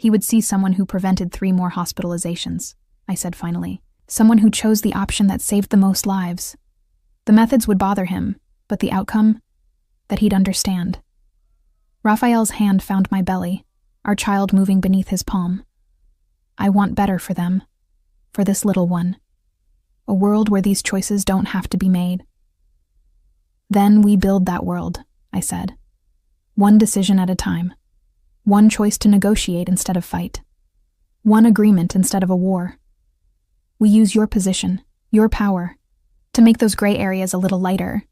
He would see someone who prevented 3 more hospitalizations, I said finally. Someone who chose the option that saved the most lives. The methods would bother him, but the outcome? That he'd understand. Raphael's hand found my belly, our child moving beneath his palm. I want better for them, for this little one. A world where these choices don't have to be made. Then we build that world, I said. One decision at a time. One choice to negotiate instead of fight. One agreement instead of a war. We use your position, your power, to make those gray areas a little lighter.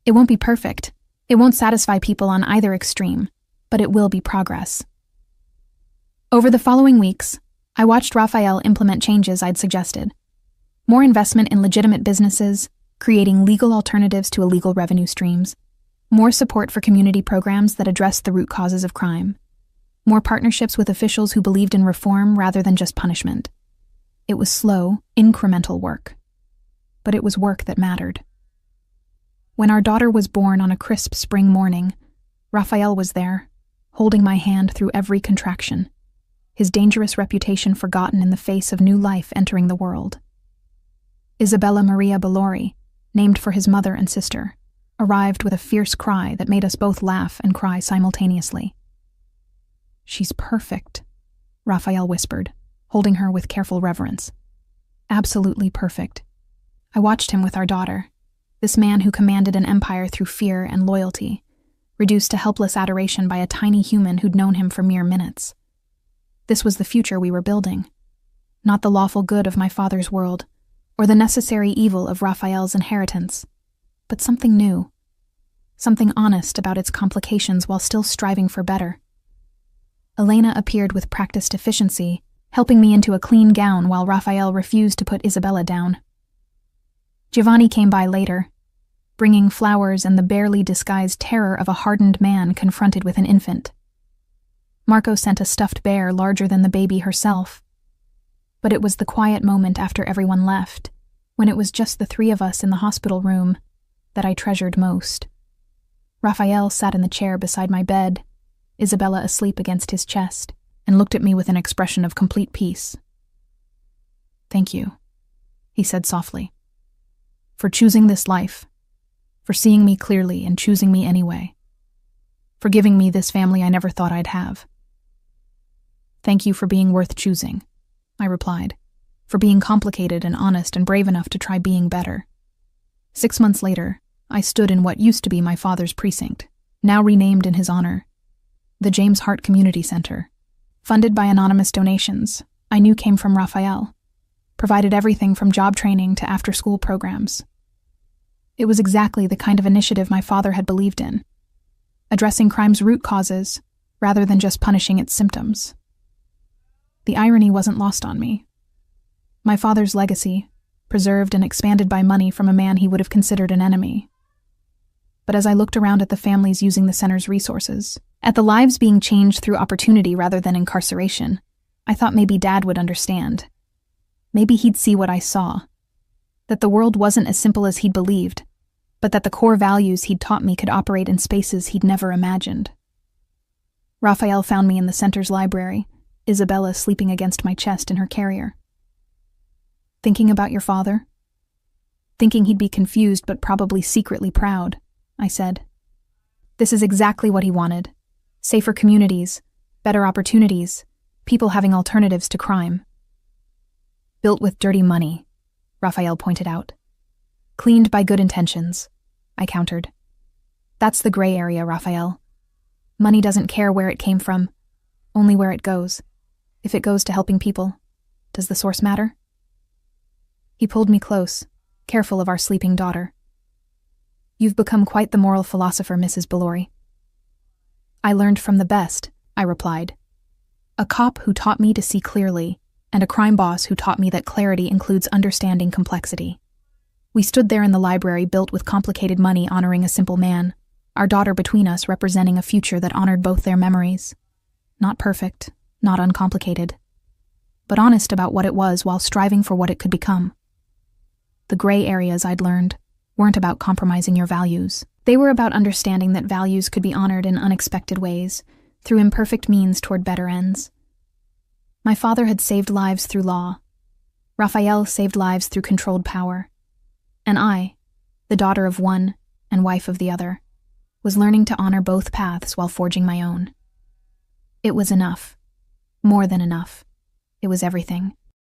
It won't be perfect. It won't satisfy people on either extreme, but it will be progress. Over the following weeks, I watched Raphael implement changes I'd suggested. More investment in legitimate businesses, creating legal alternatives to illegal revenue streams. More support for community programs that address the root causes of crime. More partnerships with officials who believed in reform rather than just punishment. It was slow, incremental work. But it was work that mattered. When our daughter was born on a crisp spring morning, Raphael was there, holding my hand through every contraction, his dangerous reputation forgotten in the face of new life entering the world. Isabella Maria Balori, named for his mother and sister, arrived with a fierce cry that made us both laugh and cry simultaneously. "She's perfect," Raphael whispered, holding her with careful reverence. "Absolutely perfect." I watched him with our daughter, this man who commanded an empire through fear and loyalty, reduced to helpless adoration by a tiny human who'd known him for mere minutes. This was the future we were building, not the lawful good of my father's world, or the necessary evil of Raphael's inheritance, but something new, something honest about its complications while still striving for better. Elena appeared with practiced efficiency, helping me into a clean gown while Raphael refused to put Isabella down. Giovanni came by later, bringing flowers and the barely disguised terror of a hardened man confronted with an infant. Marco sent a stuffed bear larger than the baby herself. But it was the quiet moment after everyone left, when it was just the 3 of us in the hospital room, that I treasured most. Raphael sat in the chair beside my bed, Isabella asleep against his chest, and looked at me with an expression of complete peace. "Thank you," he said softly, "for choosing this life, for seeing me clearly and choosing me anyway, for giving me this family I never thought I'd have." "Thank you for being worth choosing," I replied, "for being complicated and honest and brave enough to try being better." 6 months later, I stood in what used to be my father's precinct, now renamed in his honor, the James Hart Community Center, funded by anonymous donations I knew came from Raphael, provided everything from job training to after-school programs. It was exactly the kind of initiative my father had believed in, addressing crime's root causes rather than just punishing its symptoms. The irony wasn't lost on me. My father's legacy, preserved and expanded by money from a man he would have considered an enemy. But as I looked around at the families using the center's resources, at the lives being changed through opportunity rather than incarceration, I thought maybe Dad would understand. Maybe he'd see what I saw. That the world wasn't as simple as he'd believed, but that the core values he'd taught me could operate in spaces he'd never imagined. Raphael found me in the center's library, Isabella sleeping against my chest in her carrier. "Thinking about your father?" "Thinking he'd be confused but probably secretly proud," I said. "This is exactly what he wanted. Safer communities, better opportunities, people having alternatives to crime." "Built with dirty money," Raphael pointed out. "Cleaned by good intentions," I countered. "That's the gray area, Raphael. Money doesn't care where it came from, only where it goes. If it goes to helping people, does the source matter?" He pulled me close, careful of our sleeping daughter. "You've become quite the moral philosopher, Mrs. Balori." "I learned from the best," I replied. "A cop who taught me to see clearly, and a crime boss who taught me that clarity includes understanding complexity." We stood there in the library built with complicated money honoring a simple man, our daughter between us representing a future that honored both their memories. Not perfect, not uncomplicated, but honest about what it was while striving for what it could become. The gray areas, I'd learned, weren't about compromising your values. They were about understanding that values could be honored in unexpected ways, through imperfect means toward better ends. My father had saved lives through law. Raphael saved lives through controlled power. And I, the daughter of one and wife of the other, was learning to honor both paths while forging my own. It was enough. More than enough. It was everything.